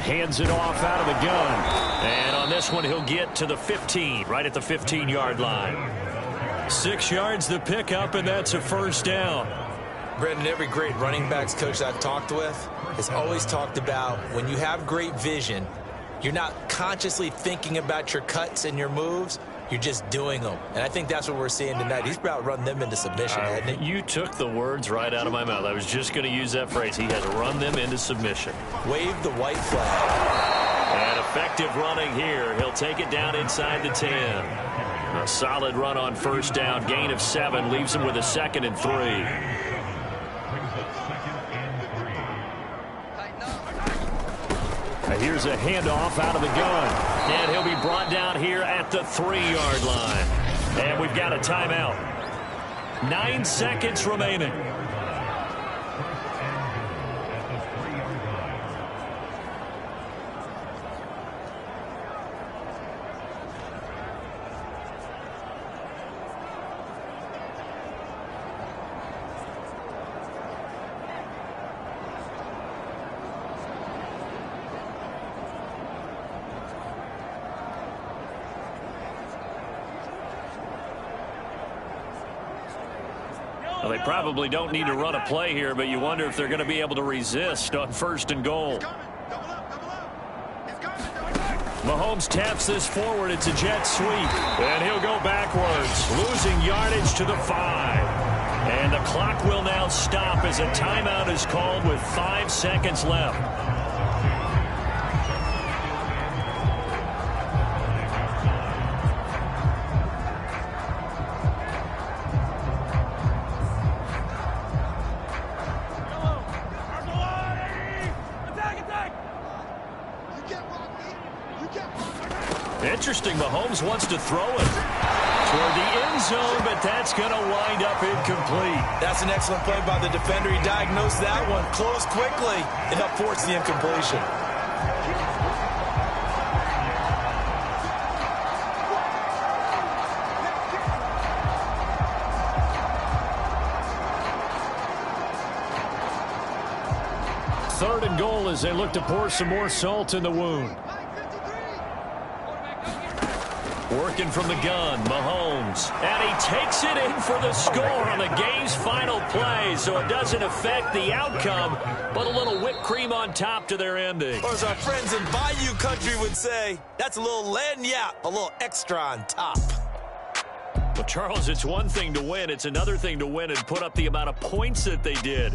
Hands it off out of the gun. And on this one, he'll get to the 15, right at the 15-yard line. 6 yards the pickup, and that's a first down. Brendan, every great running backs coach I've talked with has always talked about when you have great vision, you're not consciously thinking about your cuts and your moves. You're just doing them. And I think that's what we're seeing tonight. He's about to run them into submission, hasn't he? You took the words right out of my mouth. I was just going to use that phrase. He has run them into submission. Wave the white flag. And effective running here. He'll take it down inside the 10. A solid run on first down. Gain of 7 leaves him with a 2nd and 3. Here's a handoff out of the gun. And he'll be brought down here at the 3-yard line. And we've got a timeout. 9 seconds remaining. Well, they probably don't need to run a play here, but you wonder if they're going to be able to resist on 1st and goal. Mahomes taps this forward. It's a jet sweep. And he'll go backwards, losing yardage to the 5. And the clock will now stop as a timeout is called with 5 seconds left. Interesting, Mahomes wants to throw it toward the end zone, but that's going to wind up incomplete. That's an excellent play by the defender. He diagnosed that one, closed quickly, and helped force the incompletion. Third and goal as they look to pour some more salt in the wound. Working from the gun, Mahomes. And he takes it in for the score on the game's final play, so it doesn't affect the outcome, but a little whipped cream on top to their ending. Or as our friends in Bayou Country would say, that's a little lagniappe, a little extra on top. Well, Charles, it's one thing to win. It's another thing to win and put up the amount of points that they did.